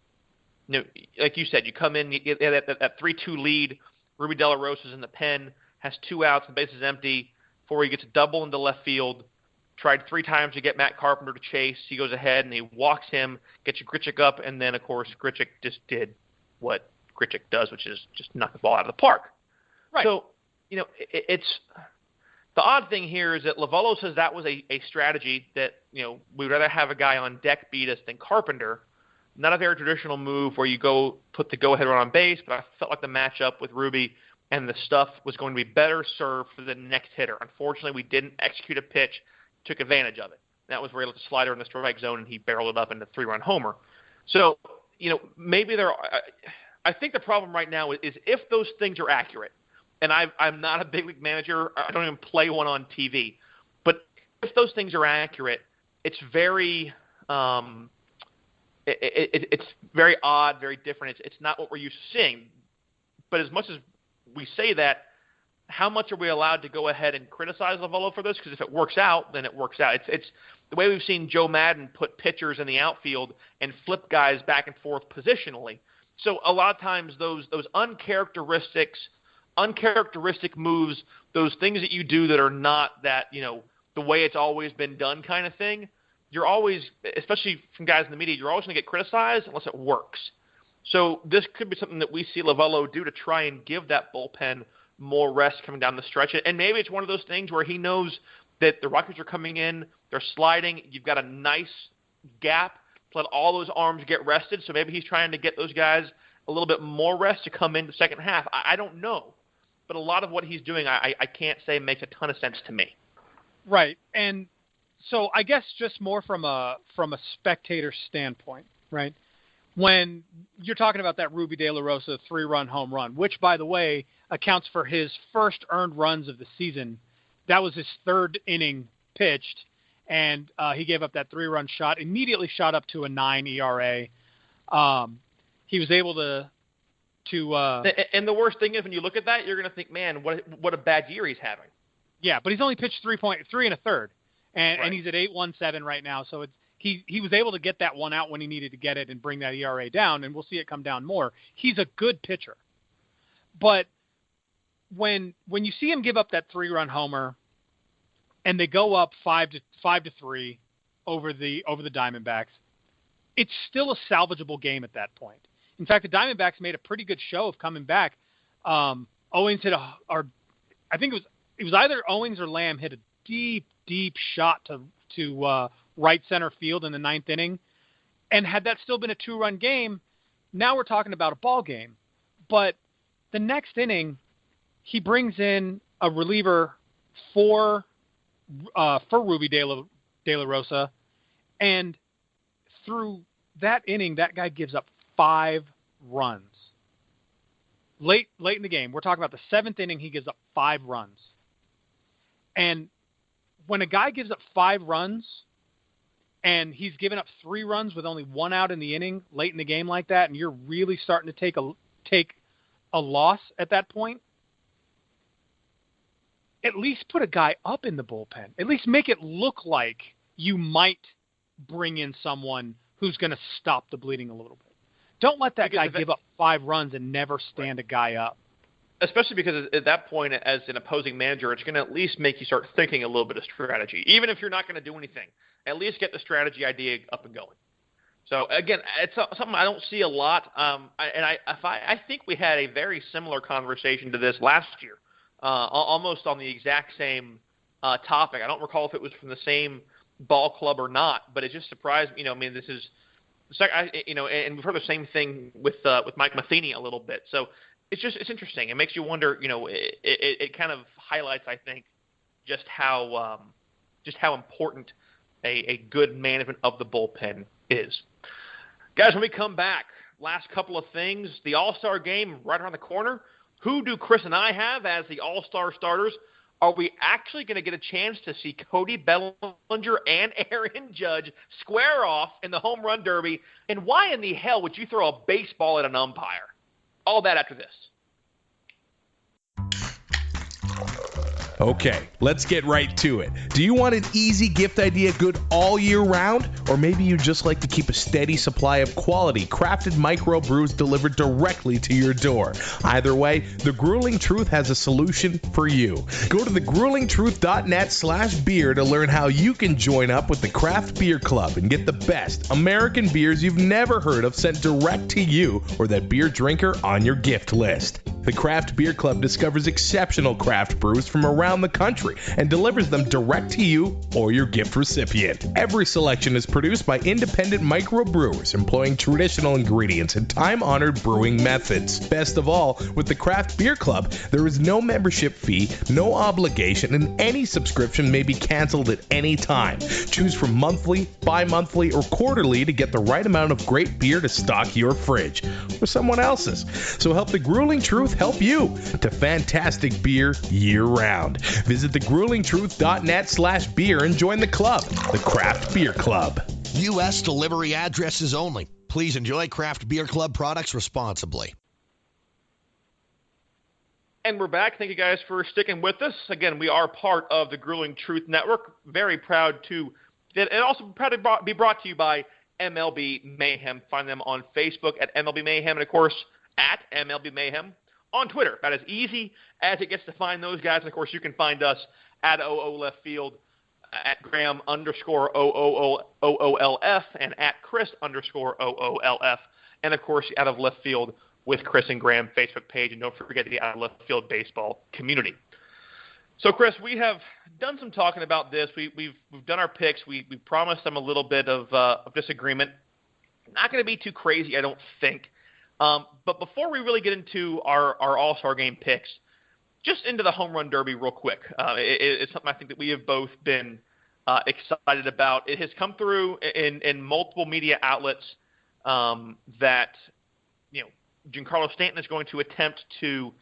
Like you said, you come in, you get that 3-2 lead. Ruby De La Rosa's in the pen, has 2 outs, the base is empty. Before he gets a double into left field, tried 3 times to get Matt Carpenter to chase. He goes ahead and he walks him, gets Grichuk up, and then, of course, Grichuk just did what Grichuk does, which is just knock the ball out of the park. Right. So, it's the odd thing here is that Lovullo says that was a strategy that, we'd rather have a guy on deck beat us than Carpenter. Not a very traditional move where you go put the go-ahead run on base, but I felt like the matchup with Ruby and the stuff was going to be better served for the next hitter. Unfortunately, we didn't execute a pitch, took advantage of it. That was where he let the slider in the strike zone, and he barreled it up into a 3-run homer. So, maybe I think the problem right now is if those things are accurate, and I'm not a big league manager, I don't even play one on TV, but if those things are accurate, it's very it's very odd, very different. It's not what we're used to seeing. But as much as we say that, how much are we allowed to go ahead and criticize Lovullo for this? Because if it works out, then it works out. It's the way we've seen Joe Madden put pitchers in the outfield and flip guys back and forth positionally. So a lot of times those uncharacteristic moves, those things that you do that are not that, the way it's always been done kind of thing, you're always, especially from guys in the media, you're always going to get criticized unless it works. So this could be something that we see Lovullo do to try and give that bullpen more rest coming down the stretch. And maybe it's one of those things where he knows that the Rockies are coming in, they're sliding, you've got a nice gap to let all those arms get rested. So maybe he's trying to get those guys a little bit more rest to come in the second half. I don't know. But a lot of what he's doing, I can't say makes a ton of sense to me. Right. And so I guess just more from a spectator standpoint, right? When you're talking about that Ruby De La Rosa 3-run home run, which, by the way, accounts for his first earned runs of the season. That was his 3rd inning pitched, and he gave up that 3-run shot, immediately shot up to a 9 ERA. He was able to and the worst thing is when you look at that, you're going to think, man, what a bad year he's having. Yeah, but he's only pitched 3.3 1/3, and Right. he's at 8.17 right now. So he was able to get that one out when he needed to get it and bring that ERA down, and we'll see it come down more. He's a good pitcher, but when you see him give up that 3-run homer, and they go up 5-3 over the Diamondbacks, it's still a salvageable game at that point. In fact, the Diamondbacks made a pretty good show of coming back. Owings hit I think it was either Owings or Lamb hit a deep shot to right center field in the 9th inning, and had that still been a 2-run game, now we're talking about a ball game. But the next inning, he brings in a reliever for Ruby De La Rosa, and through that inning, that guy gives up 5 runs. Late in the game, we're talking about the 7th inning, he gives up 5 runs. And when a guy gives up 5 runs and he's given up 3 runs with only 1 out in the inning late in the game like that, and you're really starting to take a loss at that point, at least put a guy up in the bullpen. At least make it look like you might bring in someone who's going to stop the bleeding a little bit. Don't let that guy give up 5 runs and never stand a guy up. Especially because at that point, as an opposing manager, it's going to at least make you start thinking a little bit of strategy. Even if you're not going to do anything, at least get the strategy idea up and going. So, again, it's something I don't see a lot. I think we had a very similar conversation to this last year, almost on the exact same topic. I don't recall if it was from the same ball club or not, but it just surprised me. This is – and we've heard the same thing with Mike Matheny a little bit. So it's interesting. It makes you wonder. It kind of highlights, I think, just how important a good management of the bullpen is. Guys, when we come back, last couple of things. The All-Star game right around the corner. Who do Chris and I have as the All-Star starters? Are we actually going to get a chance to see Cody Bellinger and Aaron Judge square off in the home run derby? And why in the hell would you throw a baseball at an umpire? All that after this. Okay, let's get right to it. Do you want an easy gift idea good all year round? Or maybe you just like to keep a steady supply of quality crafted microbrews delivered directly to your door? Either way, The Grueling Truth has a solution for you. Go to thegruelingtruth.net/beer to learn how you can join up with the Craft Beer Club and get the best American beers you've never heard of sent direct to you or that beer drinker on your gift list. The Craft Beer Club discovers exceptional craft brews from around the country and delivers them direct to you or your gift recipient. Every selection is produced by independent microbrewers employing traditional ingredients and time-honored brewing methods. Best of all, with the Craft Beer Club, there is no membership fee, no obligation, and any subscription may be canceled at any time. Choose from monthly, bi-monthly, or quarterly to get the right amount of great beer to stock your fridge or someone else's. So help The Grueling Truth help you to fantastic beer year-round. Visit thegruelingtruth.net/beer and join the club, the Craft Beer Club. U.S. delivery addresses only. Please enjoy Craft Beer Club products responsibly. And we're back. Thank you guys for sticking with us. Again, we are part of the Grueling Truth Network. Very proud to – and also proud to be brought to you by MLB Mayhem. Find them on Facebook at MLB Mayhem and, of course, at MLB Mayhem on Twitter. About as easy as it gets to find those guys. And, of course, you can find us at OO Left Field, at Graham_OOLF, and at Chris_OOLF. And, of course, Out of Left Field with Chris and Graham Facebook page. And don't forget the Out of Left Field baseball community. So, Chris, we have done some talking about this. We've done our picks. We promised them a little bit of disagreement. Not going to be too crazy, I don't think. But before we really get into our All-Star Game picks, just into the Home Run Derby real quick. It's something I think that we have both been excited about. It has come through in multiple media outlets that, Giancarlo Stanton is going to attempt to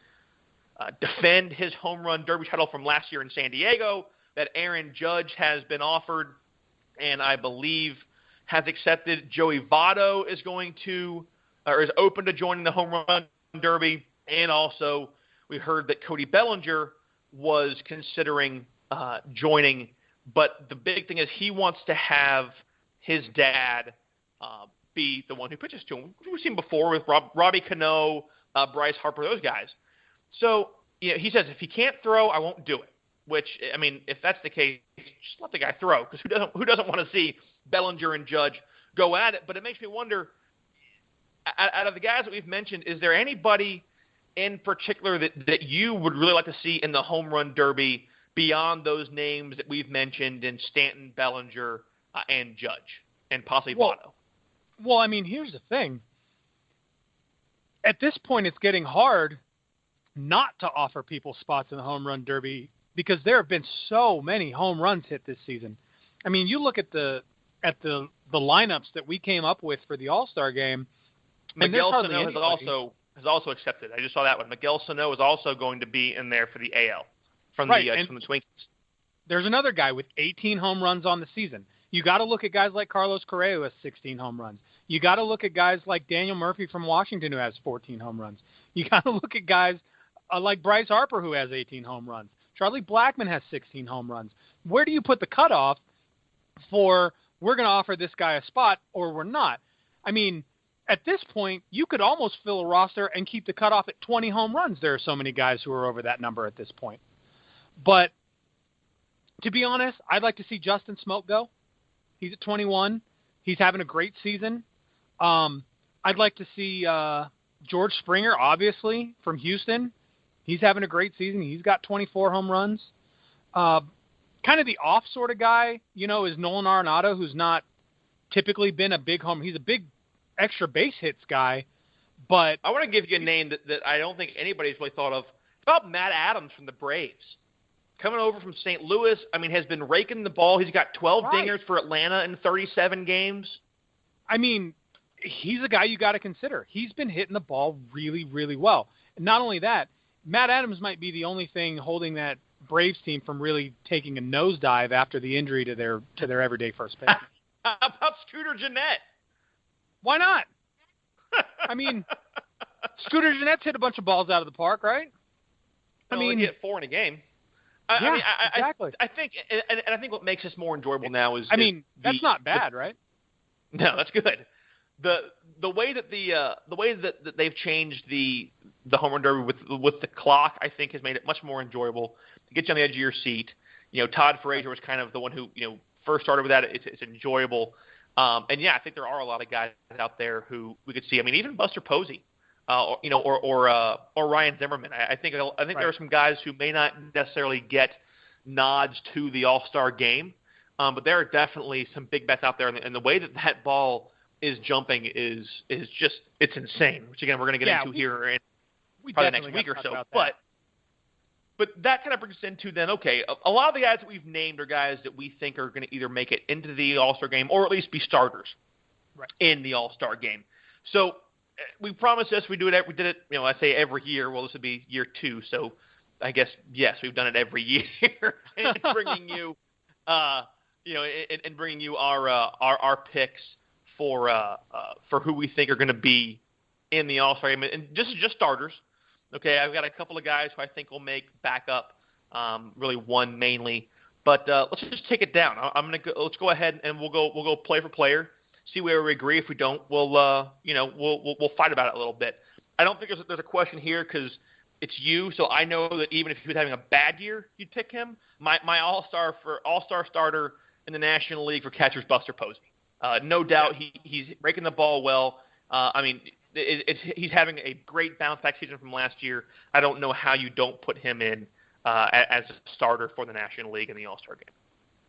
defend his Home Run Derby title from last year in San Diego, that Aaron Judge has been offered and I believe has accepted. Joey Votto is is open to joining the home run derby, and also we heard that Cody Bellinger was considering joining, but the big thing is he wants to have his dad be the one who pitches to him. We've seen before with Robbie Cano, Bryce Harper, those guys. So he says, if he can't throw, I won't do it. Which, I mean, if that's the case, just let the guy throw, because who doesn't want to see Bellinger and Judge go at it? But it makes me wonder, out of the guys that we've mentioned, is there anybody in particular that you would really like to see in the home run derby beyond those names that we've mentioned in Stanton, Bellinger, and Judge, and possibly Votto? Well, I mean, here's the thing. At this point, it's getting hard not to offer people spots in the home run derby because there have been so many home runs hit this season. I mean, you look at the lineups that we came up with for the All-Star game. Miguel Sano has also accepted. I just saw that one. Miguel Sano is also going to be in there for the AL from the Twinkies. There's another guy with 18 home runs on the season. You got to look at guys like Carlos Correa, who has 16 home runs. You got to look at guys like Daniel Murphy from Washington, who has 14 home runs. You got to look at guys like Bryce Harper, who has 18 home runs. Charlie Blackmon has 16 home runs. Where do you put the cutoff for we're going to offer this guy a spot or we're not? I mean, at this point, you could almost fill a roster and keep the cutoff at 20 home runs. There are so many guys who are over that number at this point. But to be honest, I'd like to see Justin Smoke go. He's at 21. He's having a great season. I'd like to see George Springer, obviously, from Houston. He's having a great season. He's got 24 home runs. Kind of the off sort of guy, is Nolan Arenado, who's not typically been a big home. He's a big extra base hits guy. But I want to give you a name that I don't think anybody's really thought of. It's about Matt Adams from the Braves. Coming over from St. Louis, has been raking the ball. He's got 12 dingers for Atlanta in 37 games. I mean, he's a guy you got to consider. He's been hitting the ball really, really well. And not only that, Matt Adams might be the only thing holding that Braves team from really taking a nosedive after the injury to their everyday first base. How about Scooter Gennett? Why not? Scooter Gennett's hit a bunch of balls out of the park, right? He hit 4 in a game. Exactly. I think what makes this more enjoyable now is that's not bad, right? No, that's good. The way that they've changed the home run derby with the clock, I think, has made it much more enjoyable to get you on the edge of your seat. Todd Frazier was kind of the one who first started with that. It's enjoyable, I think there are a lot of guys out there who we could see. Even Buster Posey, or Ryan Zimmerman. I think there are some guys who may not necessarily get nods to the All-Star game, but there are definitely some big bets out there, and the way that ball is jumping is just, it's insane, which again we're going to get into here in probably the next week or so. But that kind of brings us into then, okay, a lot of the guys that we've named are guys that we think are going to either make it into the All-Star game or at least be starters in the All-Star game. So we promised this. We did it. I say every year. Well, this would be year 2. So I guess yes, we've done it every year, and bringing you, and bringing you our picks for who we think are going to be in the All-Star game, and this is just starters. Okay, I've got a couple of guys who I think will make backup, really one mainly. But let's just take it down. Let's go ahead and we'll go player for player. See where we agree. If we don't, we'll fight about it a little bit. I don't think there's a question here because it's you. So I know that even if he was having a bad year, you'd pick him. My all-star starter in the National League for catchers, Buster Posey. No doubt he's breaking the ball well. He's having a great bounce-back season from last year. I don't know how you don't put him in as a starter for the National League in the All-Star game.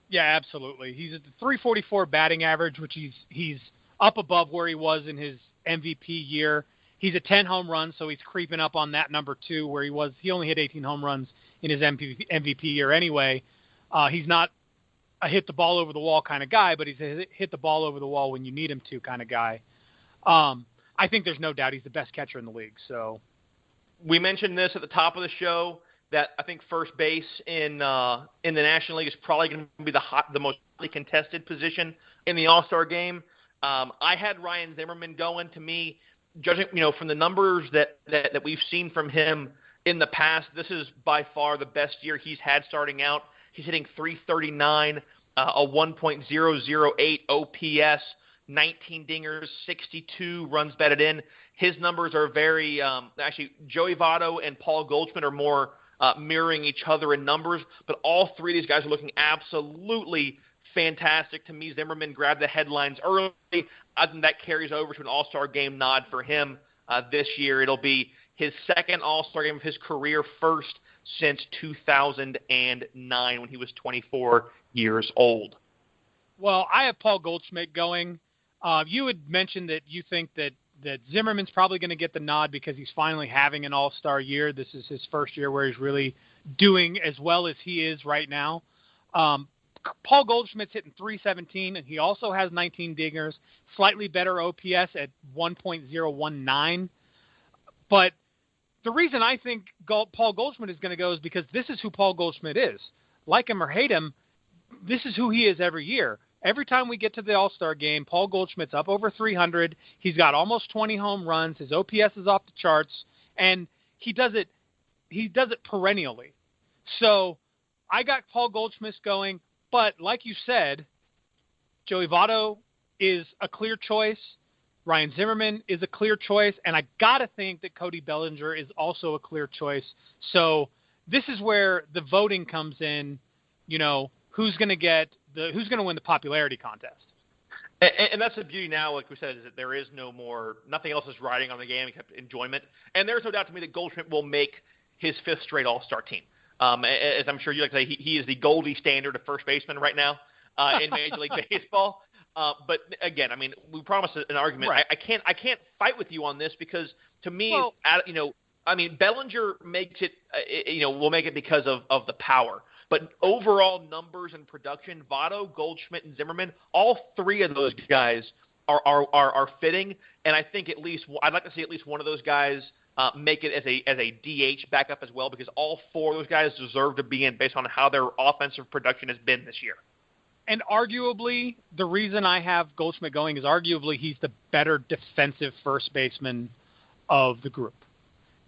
Yeah, absolutely. He's at the .344 batting average, which he's up above where he was in his MVP year. He's at 10 home runs, so he's creeping up on that number 2 where he was. He only hit 18 home runs in his MVP year anyway. He's not a hit the ball over the wall kind of guy, but he's a hit the ball over the wall when you need him to kind of guy. I think there's no doubt he's the best catcher in the league. So we mentioned this at the top of the show. that I think first base in the National League is probably going to be the most hotly contested position in the All-Star game. I had Ryan Zimmerman going. To me, judging from the numbers that we've seen from him in the past, this is by far the best year he's had starting out. He's hitting .339, a 1.008 OPS, 19 dingers, 62 runs batted in. His numbers are very actually, Joey Votto and Paul Goldschmidt are more mirroring each other in numbers, but all three of these guys are looking absolutely fantastic. To me, Zimmerman grabbed the headlines early. I think that carries over to an All-Star game nod for him this year. It'll be his second All-Star game of his career, first since 2009 when he was 24 years old. Well, I have Paul Goldschmidt going. You had mentioned that you think that Zimmerman's probably going to get the nod because he's finally having an all-star year. This is his first year where he's really doing as well as he is right now. Paul Goldschmidt's hitting .317, and he also has 19 dingers, slightly better OPS at 1.019. But the reason I think Paul Goldschmidt is going to go is because this is who Paul Goldschmidt is. Like him or hate him, this is who he is every year. Every time we get to the All-Star game, Paul Goldschmidt's up over 300. He's got almost 20 home runs. His OPS is off the charts, and he does it perennially. So I got Paul Goldschmidt going, but like you said, Joey Votto is a clear choice. Ryan Zimmerman is a clear choice, and I got to think that Cody Bellinger is also a clear choice. So this is where the voting comes in, who's going to win the popularity contest. And that's the beauty now, like we said, is that there is nothing else is riding on the game except enjoyment. And there's no doubt to me that Goldschmidt will make his fifth straight All-Star team. As I'm sure you like to say, he is the Goldie standard of first baseman right now in Major League Baseball. But again, I mean, we promised an argument. Right. I can't fight with you on this because to me, Bellinger makes it, will make it because of the power. But overall numbers and production, Votto, Goldschmidt, and Zimmerman, all three of those guys are fitting. And I think I'd like to see at least one of those guys make it as a DH backup as well, because all four of those guys deserve to be in based on how their offensive production has been this year. And arguably, the reason I have Goldschmidt going is arguably he's the better defensive first baseman of the group.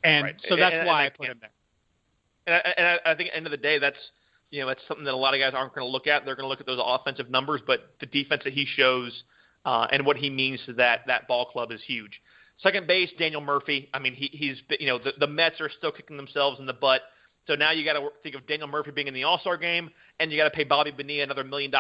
And right. So that's why I put him there. And I think at the end of the day, that's something that a lot of guys aren't going to look at. They're going to look at those offensive numbers, but the defense that he shows and what he means to that ball club is huge. Second base, Daniel Murphy. I mean, he's the Mets are still kicking themselves in the butt. So now you got to think of Daniel Murphy being in the All-Star game, and you got to pay Bobby Bonilla another $1 million.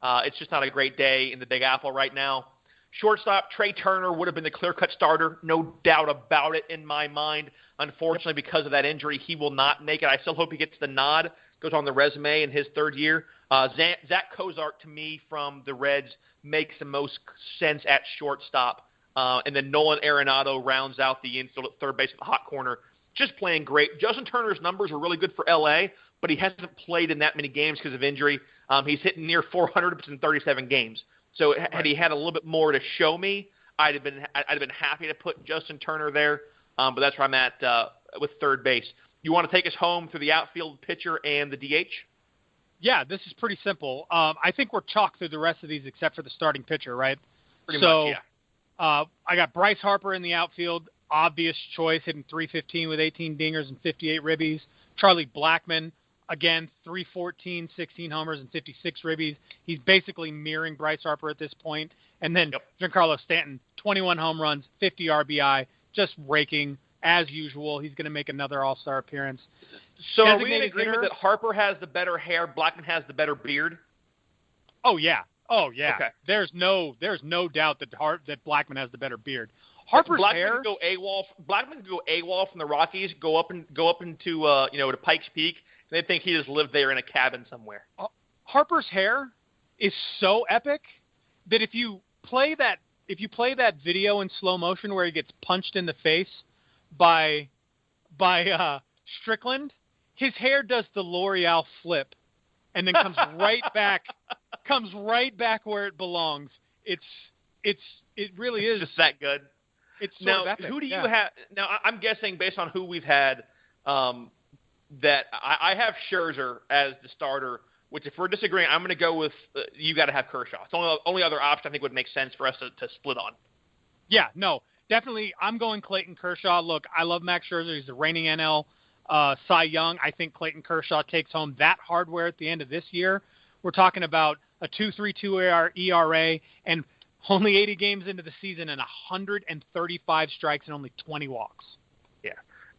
It's just not a great day in the Big Apple right now. Shortstop, Trea Turner would have been the clear-cut starter, no doubt about it in my mind. Unfortunately, because of that injury, he will not make it. I still hope he gets the nod, goes on the resume in his third year. Zach Cozart, to me, from the Reds, makes the most sense at shortstop. And then Nolan Arenado rounds out the infield at third base at the hot corner. Just playing great. Justin Turner's numbers are really good for L.A., but he hasn't played in that many games because of injury. He's hitting near 400 in 37 games. So had he had a little bit more to show me, I'd have been happy to put Justin Turner there. But that's where I'm at with third base. You want to take us home through the outfield, pitcher, and the DH? Yeah, this is pretty simple. I think we're chalk through the rest of these except for the starting pitcher, right? Pretty much, yeah. I got Bryce Harper in the outfield. Obvious choice, hitting .315 with 18 dingers and 58 ribbies. Charlie Blackmon, again, .314, 16 homers and 56 ribbies. He's basically mirroring Bryce Harper at this point. And then Giancarlo Stanton, 21 home runs, 50 RBI, just raking as usual. He's going to make another All-Star appearance. So are we in agreement that Harper has the better hair, Blackmon has the better beard? Oh, yeah. Okay. There's no doubt that Blackmon has the better beard. Harper's hair. Blackmon could go AWOL from the Rockies, go up into to Pikes Peak. And they think he just lived there in a cabin somewhere. Harper's hair is so epic that if you play that video in slow motion where he gets punched in the face by Strickland, his hair does the L'Oreal flip and then comes right back where it belongs. It really is just that good. It's sort of epic. Who do you have? Now, I'm guessing based on who we've had, that I have Scherzer as the starter, which if we're disagreeing, I'm going to go with you got to have Kershaw. It's the only other option I think would make sense for us to split on. Yeah, no, definitely. I'm going Clayton Kershaw. Look, I love Max Scherzer. He's the reigning NL Cy Young. I think Clayton Kershaw takes home that hardware at the end of this year. We're talking about a 2.32 ERA and only 80 games into the season and 135 strikes and only 20 walks. Yeah.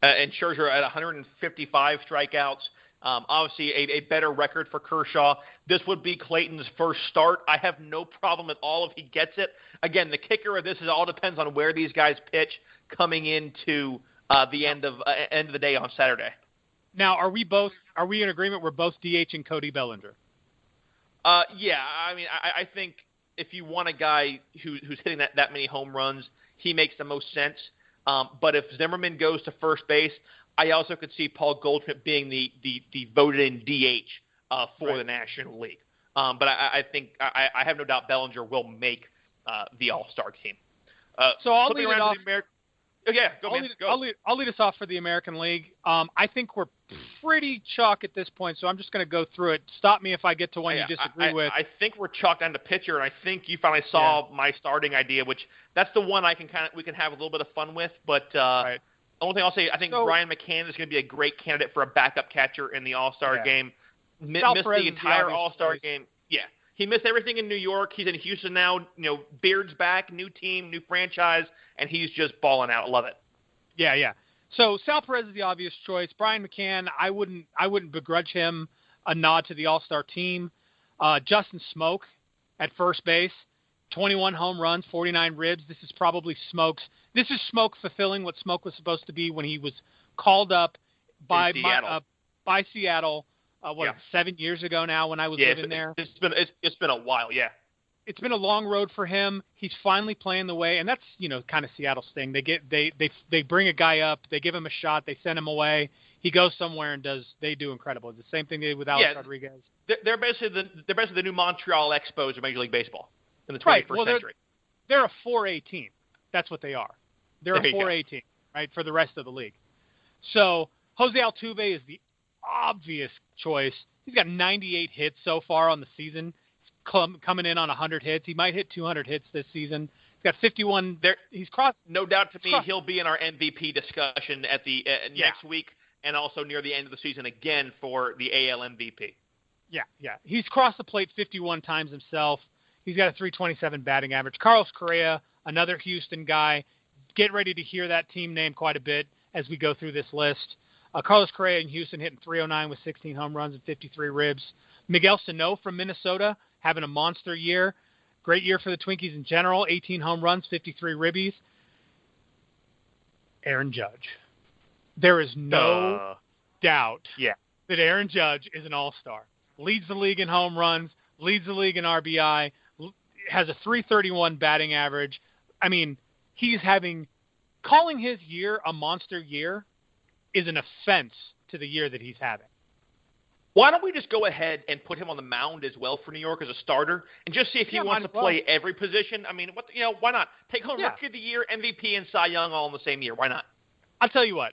And Scherzer at 155 strikeouts. Obviously, a better record for Kershaw. This would be Clayton's first start. I have no problem at all if he gets it. Again, the kicker of this is all depends on where these guys pitch coming into the end of the day on Saturday. Now, are we in agreement we're both DHing Cody Bellinger? Yeah. I mean, I think if you want a guy who's hitting that many home runs, he makes the most sense. But if Zimmerman goes to first base, I also could see Paul Goldschmidt being the voted-in DH for the National League. But I think I have no doubt Bellinger will make the All-Star team. So I'll lead it off. I'll lead us off for the American League. I think we're pretty chalk at this point, so I'm just going to go through it. Stop me if I get to one you disagree with. I think we're chalked down to pitcher, and I think you finally saw my starting idea, which that's the one we can have a little bit of fun with. But the only thing I'll say, I think Brian McCann is going to be a great candidate for a backup catcher in the All-Star game. Missed the entire All-Star game. Yeah. He missed everything in New York. He's in Houston now. Beard's back, new team, new franchise, and he's just balling out. I love it. Yeah. So Sal Perez is the obvious choice. Brian McCann, I wouldn't begrudge him a nod to the All-Star team. Justin Smoke at first base, 21 home runs, 49 ribs. This is probably Smoke's. This is Smoke fulfilling what Smoke was supposed to be when he was called up by Seattle. 7 years ago now when I was living there. It's been a while, yeah. It's been a long road for him. He's finally playing the way, and that's kind of Seattle's thing. They bring a guy up, they give him a shot, they send him away. He goes somewhere and they do incredible. It's the same thing they did with Alex Rodriguez. They're basically the new Montreal Expos of Major League Baseball in the 21st century. They're a 4A team. That's what they are. They're a 4A team, right, for the rest of the league. So Jose Altuve is the obvious choice. He's got 98 hits so far on the season, coming in on 100 hits. He might hit 200 hits this season. He's got 51. He's crossed. No doubt to me, he'll be in our MVP discussion at the next week, and also near the end of the season again for the AL MVP. Yeah. He's crossed the plate 51 times himself. He's got a .327 batting average. Carlos Correa, another Houston guy. Get ready to hear that team name quite a bit as we go through this list. Carlos Correa in Houston hitting .309 with 16 home runs and 53 ribs. Miguel Sano from Minnesota having a monster year. Great year for the Twinkies in general. 18 home runs, 53 ribbies. Aaron Judge. There is no doubt that Aaron Judge is an all-star. Leads the league in home runs, leads the league in RBI, has a .331 batting average. I mean, calling his year a monster year is an offense to the year that he's having. Why don't we just go ahead and put him on the mound as well for New York as a starter and just see if he wants to play every position? I mean, why not? Take home Rookie of the Year, MVP, and Cy Young all in the same year. Why not? I'll tell you what.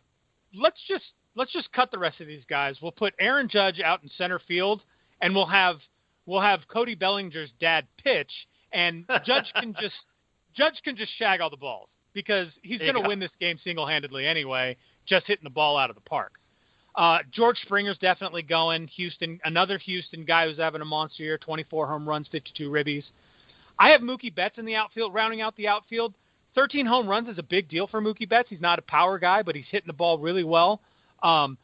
Let's just cut the rest of these guys. We'll put Aaron Judge out in center field, and we'll have Cody Bellinger's dad pitch, and Judge can just shag all the balls because he's going to win this game single-handedly anyway, just hitting the ball out of the park. George Springer's definitely going. Houston, another Houston guy who's having a monster year, 24 home runs, 52 ribbies. I have Mookie Betts in the outfield, rounding out the outfield. 13 home runs is a big deal for Mookie Betts. He's not a power guy, but he's hitting the ball really well. From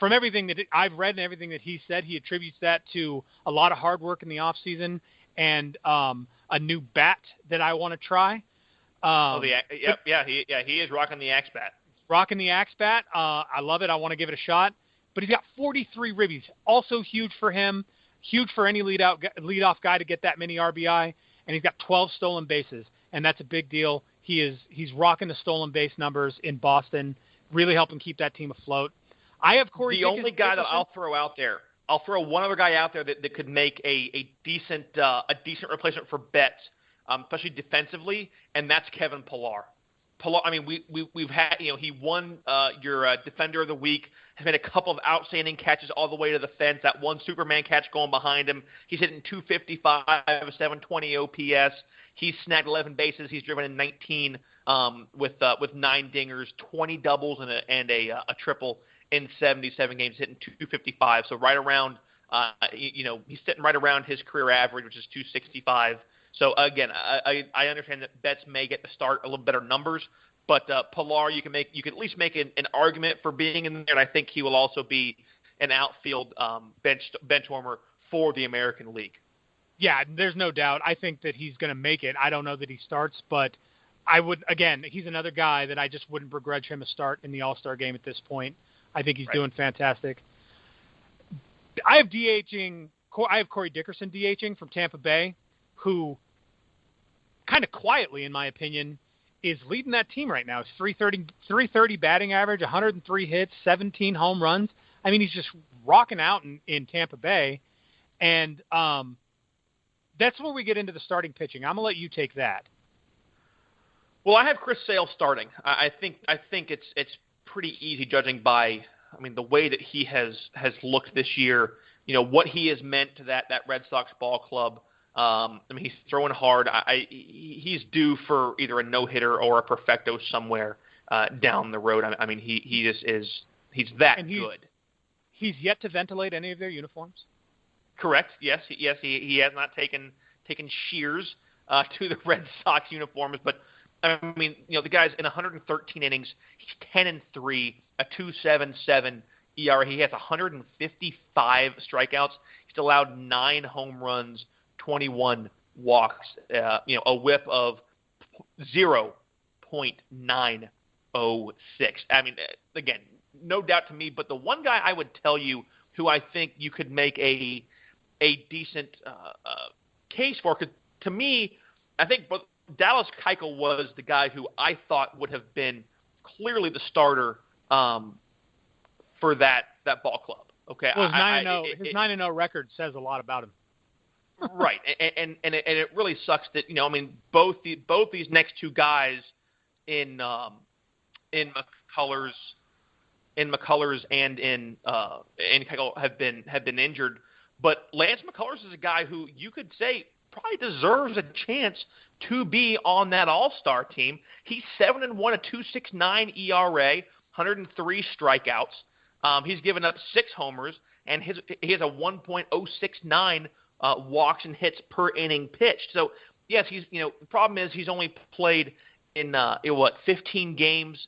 everything that I've read and everything that he said, he attributes that to a lot of hard work in the offseason and a new bat that I want to try. He is rocking the Axe bat. Rocking the Axe bat. I love it. I want to give it a shot. But he's got 43 ribbies. Also huge for him. Huge for any leadoff guy to get that many RBI. And he's got 12 stolen bases, and that's a big deal. He's rocking the stolen base numbers in Boston, really helping keep that team afloat. I have Corey. The only guy that I'll throw out there, I'll throw one other guy out there that could make a decent replacement for Betts, especially defensively, and that's Kevin Pillar. I mean, we've had, he won your Defender of the Week, has made a couple of outstanding catches all the way to the fence. That one Superman catch going behind him. He's hitting 255, a 720 OPS. He's snagged 11 bases. He's driven in 19 with 9 dingers, 20 doubles, and a triple in 77 games, hitting 255. So right around, he's sitting right around his career average, which is 265. So again, I understand that Betts may get to start a little better numbers, but Pilar, you can at least make an argument for being in there, and I think he will also be an outfield bench warmer for the American League. Yeah, there's no doubt. I think that he's going to make it. I don't know that he starts, but he's another guy that I just wouldn't begrudge him a start in the All-Star game at this point. I think he's doing fantastic. I have Corey Dickerson DHing from Tampa Bay, who kind of quietly, in my opinion, is leading that team right now. It's 330 batting average, 103 hits, 17 home runs. I mean, he's just rocking out in Tampa Bay. And that's where we get into the starting pitching. I'm going to let you take that. Well, I have Chris Sale starting. I think it's pretty easy judging by, the way that he has looked this year, what he has meant to that Red Sox ball club. He's throwing hard. He's due for either a no-hitter or a perfecto somewhere down the road. He just is. He's that good. He's yet to ventilate any of their uniforms. Correct. Yes. He has not taken shears to the Red Sox uniforms, but the guy's in 113 innings. He's 10-3, a 2.77 ERA. He has 155 strikeouts. He's allowed 9 home runs, 21 walks, a whip of 0.906. Again, no doubt to me, but the one guy I would tell you who I think you could make a decent case for, because to me, I think Dallas Keuchel was the guy who I thought would have been clearly the starter for that ball club. Okay, well, his 9-0 record says a lot about him. Right, and it really sucks that both these next two guys in McCullers and in Keuchel have been injured, but Lance McCullers is a guy who you could say probably deserves a chance to be on that All-Star team. He's 7-1, a 2.69 ERA, 103 strikeouts. He's given up 6 homers, and he has a 1.069 walks and hits per inning pitched. So yes, the problem is he's only played in 15 games,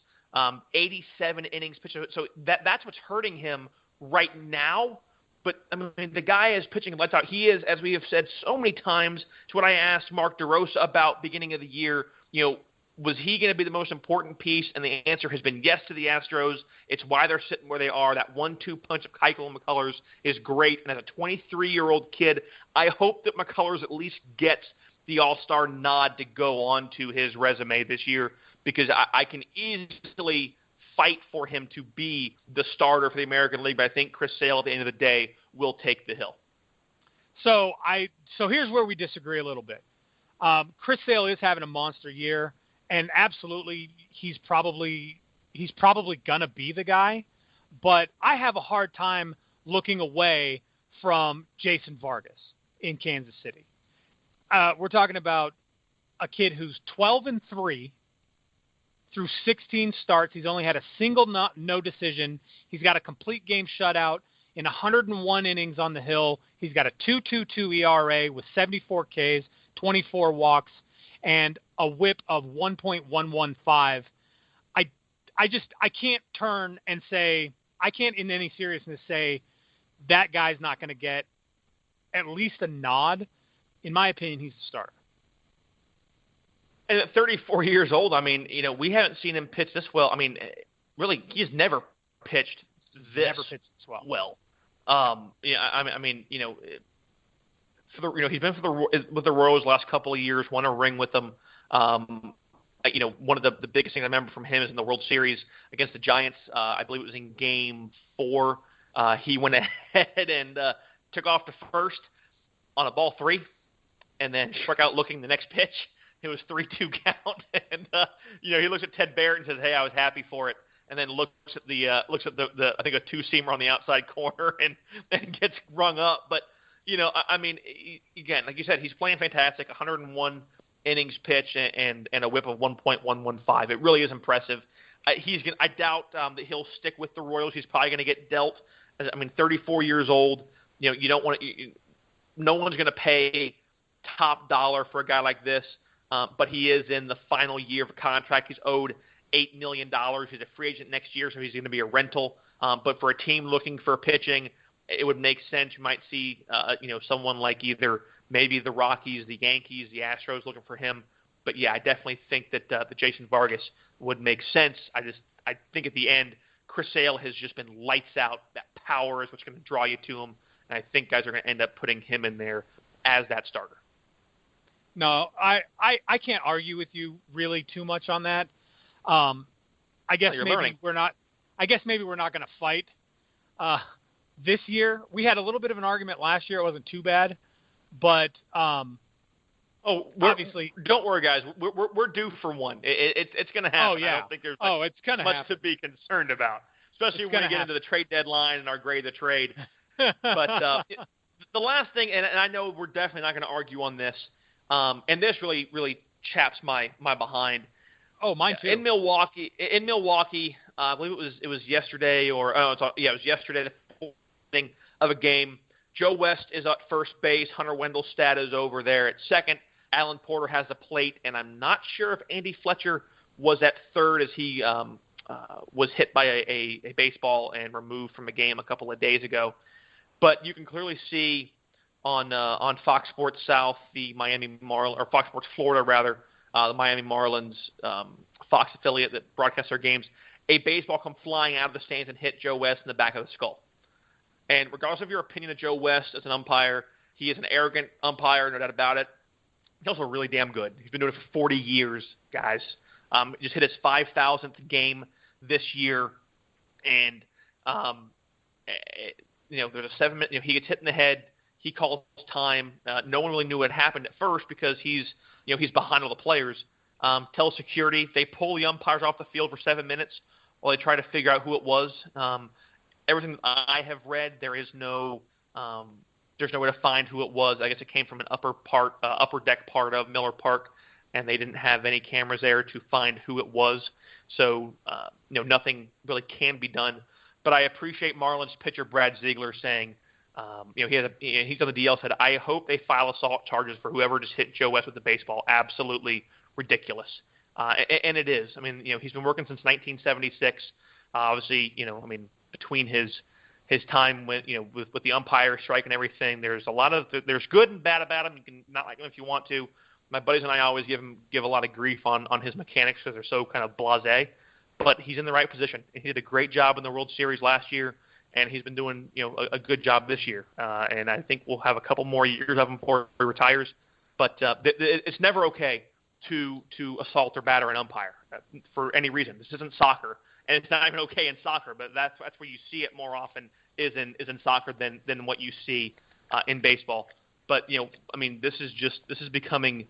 87 innings pitched. So that's what's hurting him right now. But the guy is pitching lights out. He is, as we have said so many times, it's what I asked Mark DeRosa about beginning of the year. Was he going to be the most important piece? And the answer has been yes to the Astros. It's why they're sitting where they are. That 1-2 punch of Keuchel and McCullers is great. And as a 23-year-old kid, I hope that McCullers at least gets the All-Star nod to go on to his resume this year, because I can easily fight for him to be the starter for the American League, but I think Chris Sale at the end of the day will take the hill. So here's where we disagree a little bit. Chris Sale is having a monster year, and absolutely he's probably gonna be the guy, but I have a hard time looking away from Jason Vargas in Kansas City. We're talking about a kid who's 12-3 through 16 starts. He's only had a single no decision. He's got a complete game shutout in 101 innings on the hill. He's got a 2.22 ERA with 74 Ks, 24 walks, and a whip of 1.115. I can't turn and say, I can't in any seriousness say that guy's not going to get at least a nod. In my opinion, he's the starter. And at 34 years old, we haven't seen him pitch this well. Really, he's never pitched this well. He's been with the Royals last couple of years, won a ring with them. One of the biggest things I remember from him is in the World Series against the Giants. I believe it was in Game 4. He went ahead and took off to first on a ball 3, and then struck out looking the next pitch. It was 3-2 count, and he looks at Ted Barrett and says, "Hey, I was happy for it." And then looks at the I think a two-seamer on the outside corner and gets rung up. But I mean, again, like you said, he's playing fantastic. 101 innings pitched and a WHIP of 1.115. It really is impressive. I doubt that he'll stick with the Royals. He's probably going to get dealt. I mean, 34 years old. You don't want to. No one's going to pay top dollar for a guy like this. But he is in the final year of a contract. He's owed $8 million. He's a free agent next year, so he's going to be a rental. But for a team looking for pitching, it would make sense. You might see, someone like either maybe the Rockies, the Yankees, the Astros looking for him. But yeah, I definitely think that the Jason Vargas would make sense. I think at the end, Chris Sale has just been lights out. That power is what's going to draw you to him, and I think guys are going to end up putting him in there as that starter. No, I can't argue with you really too much on that. I guess maybe we're not going to fight this year. We had a little bit of an argument last year. It wasn't too bad, but obviously, don't worry, guys. We're due for one. It's going to happen. Oh yeah. I don't think there's it's going to much to be concerned about, especially when we get into the trade deadline and our grade of the trade. But the last thing, and I know we're definitely not going to argue on this. And this really, really chaps my behind. Oh, mine too. In Milwaukee, I believe it was yesterday, it was yesterday. The thing of a game. Joe West is at first base. Hunter Wendelstedt is over there at second. Alan Porter has the plate, and I'm not sure if Andy Fletcher was at third as he was hit by a baseball and removed from a game a couple of days ago. But you can clearly see on Fox Sports South, or Fox Sports Florida rather, the Miami Marlins Fox affiliate that broadcasts their games, a baseball come flying out of the stands and hit Joe West in the back of the skull. And regardless of your opinion of Joe West as an umpire, he is an arrogant umpire, no doubt about it. He's also really damn good. He's been doing it for 40 years, guys. Just hit his 5,000th game this year, and there's a 7-minute. He gets hit in the head. He calls time. No one really knew what happened at first because he's behind all the players. Tells security. They pull the umpires off the field for 7 minutes while they try to figure out who it was. Everything I have read, there's no way to find who it was. I guess it came from an upper deck part of Miller Park, and they didn't have any cameras there to find who it was. So nothing really can be done. But I appreciate Marlins pitcher Brad Ziegler saying, he's on the DL, said, I hope they file assault charges for whoever just hit Joe West with the baseball. Absolutely ridiculous. And it is. I mean, he's been working since 1976. Obviously, between his time with the umpire strike and everything, there's good and bad about him. You can not like him if you want to. My buddies and I always give a lot of grief on his mechanics because they're so kind of blasé. But he's in the right position. He did a great job in the World Series last year, and he's been doing a good job this year. And I think we'll have a couple more years of him before he retires. But it's never okay to assault or batter an umpire for any reason. This isn't soccer, and it's not even okay in soccer. But that's where you see it more often is in soccer than what you see in baseball. But this is becoming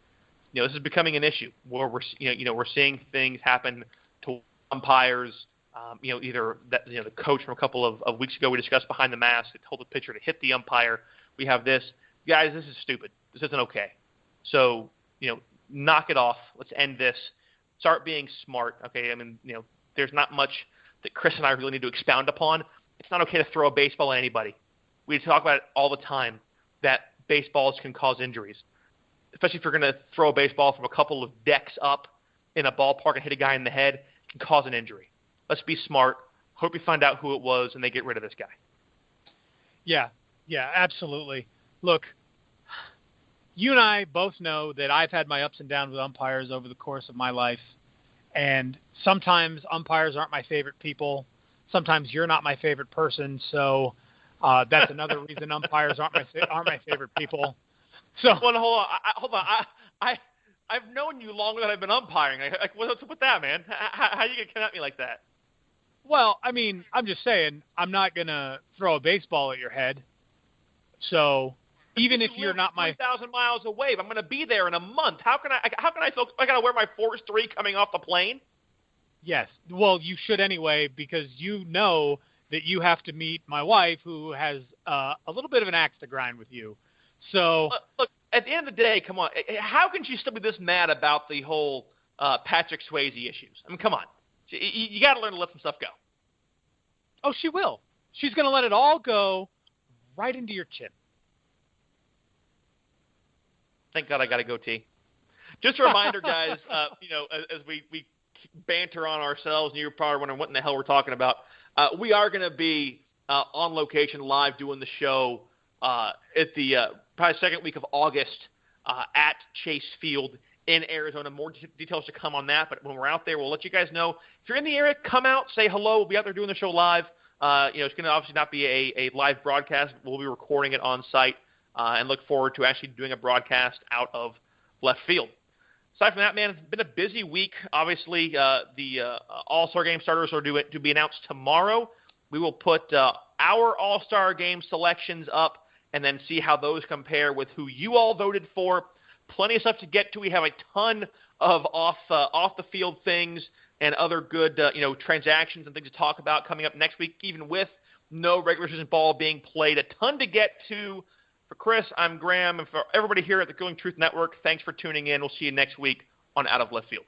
an issue where we're seeing things happen to umpires. Either that the coach from a couple of weeks ago we discussed behind the mask that told the pitcher to hit the umpire. We have this. Guys, this is stupid. This isn't okay. So, knock it off. Let's end this. Start being smart. Okay, there's not much that Chris and I really need to expound upon. It's not okay to throw a baseball at anybody. We talk about it all the time that baseballs can cause injuries, especially if you're going to throw a baseball from a couple of decks up in a ballpark and hit a guy in the head. It can cause an injury. Let's be smart. Hope you find out who it was and they get rid of this guy. Yeah, absolutely. Look, you and I both know that I've had my ups and downs with umpires over the course of my life, and sometimes umpires aren't my favorite people. Sometimes you're not my favorite person, so that's another reason umpires aren't my favorite people. So, well, hold on. I've known you longer than I've been umpiring. What's up with that, man? How you gonna come at me like that? Well, I'm just saying, I'm not going to throw a baseball at your head. So, Even if you're not my 3,000 miles away, if I'm going to be there in a month, how can I feel? I got to wear my Force 3 coming off the plane? Yes. Well, you should anyway, because you know that you have to meet my wife, who has a little bit of an axe to grind with you. So look, at the end of the day, come on. How can she still be this mad about the whole Patrick Swayze issues? I mean, come on. You got to learn to let some stuff go. Oh, she will. She's going to let it all go right into your chin. Thank God I got a goatee. Just a reminder, guys, as we banter on ourselves, and you're probably wondering what in the hell we're talking about, we are going to be on location live doing the show at the probably second week of August at Chase Field in Arizona. More details to come on that, but when we're out there, we'll let you guys know. If you're in the area, come out, say hello. We'll be out there doing the show live. It's going to obviously not be a live broadcast. We'll be recording it on site and look forward to actually doing a broadcast out of left field. Aside from that, man, it's been a busy week. Obviously, the All-Star Game starters are to be announced tomorrow. We will put our All-Star Game selections up and then see how those compare with who you all voted for. Plenty of stuff to get to. We have a ton of off-the-field things and other good transactions and things to talk about coming up next week, even with no regular season ball being played. A ton to get to. For Chris, I'm Graham, and for everybody here at the Going Truth Network, thanks for tuning in. We'll see you next week on Out of Left Field.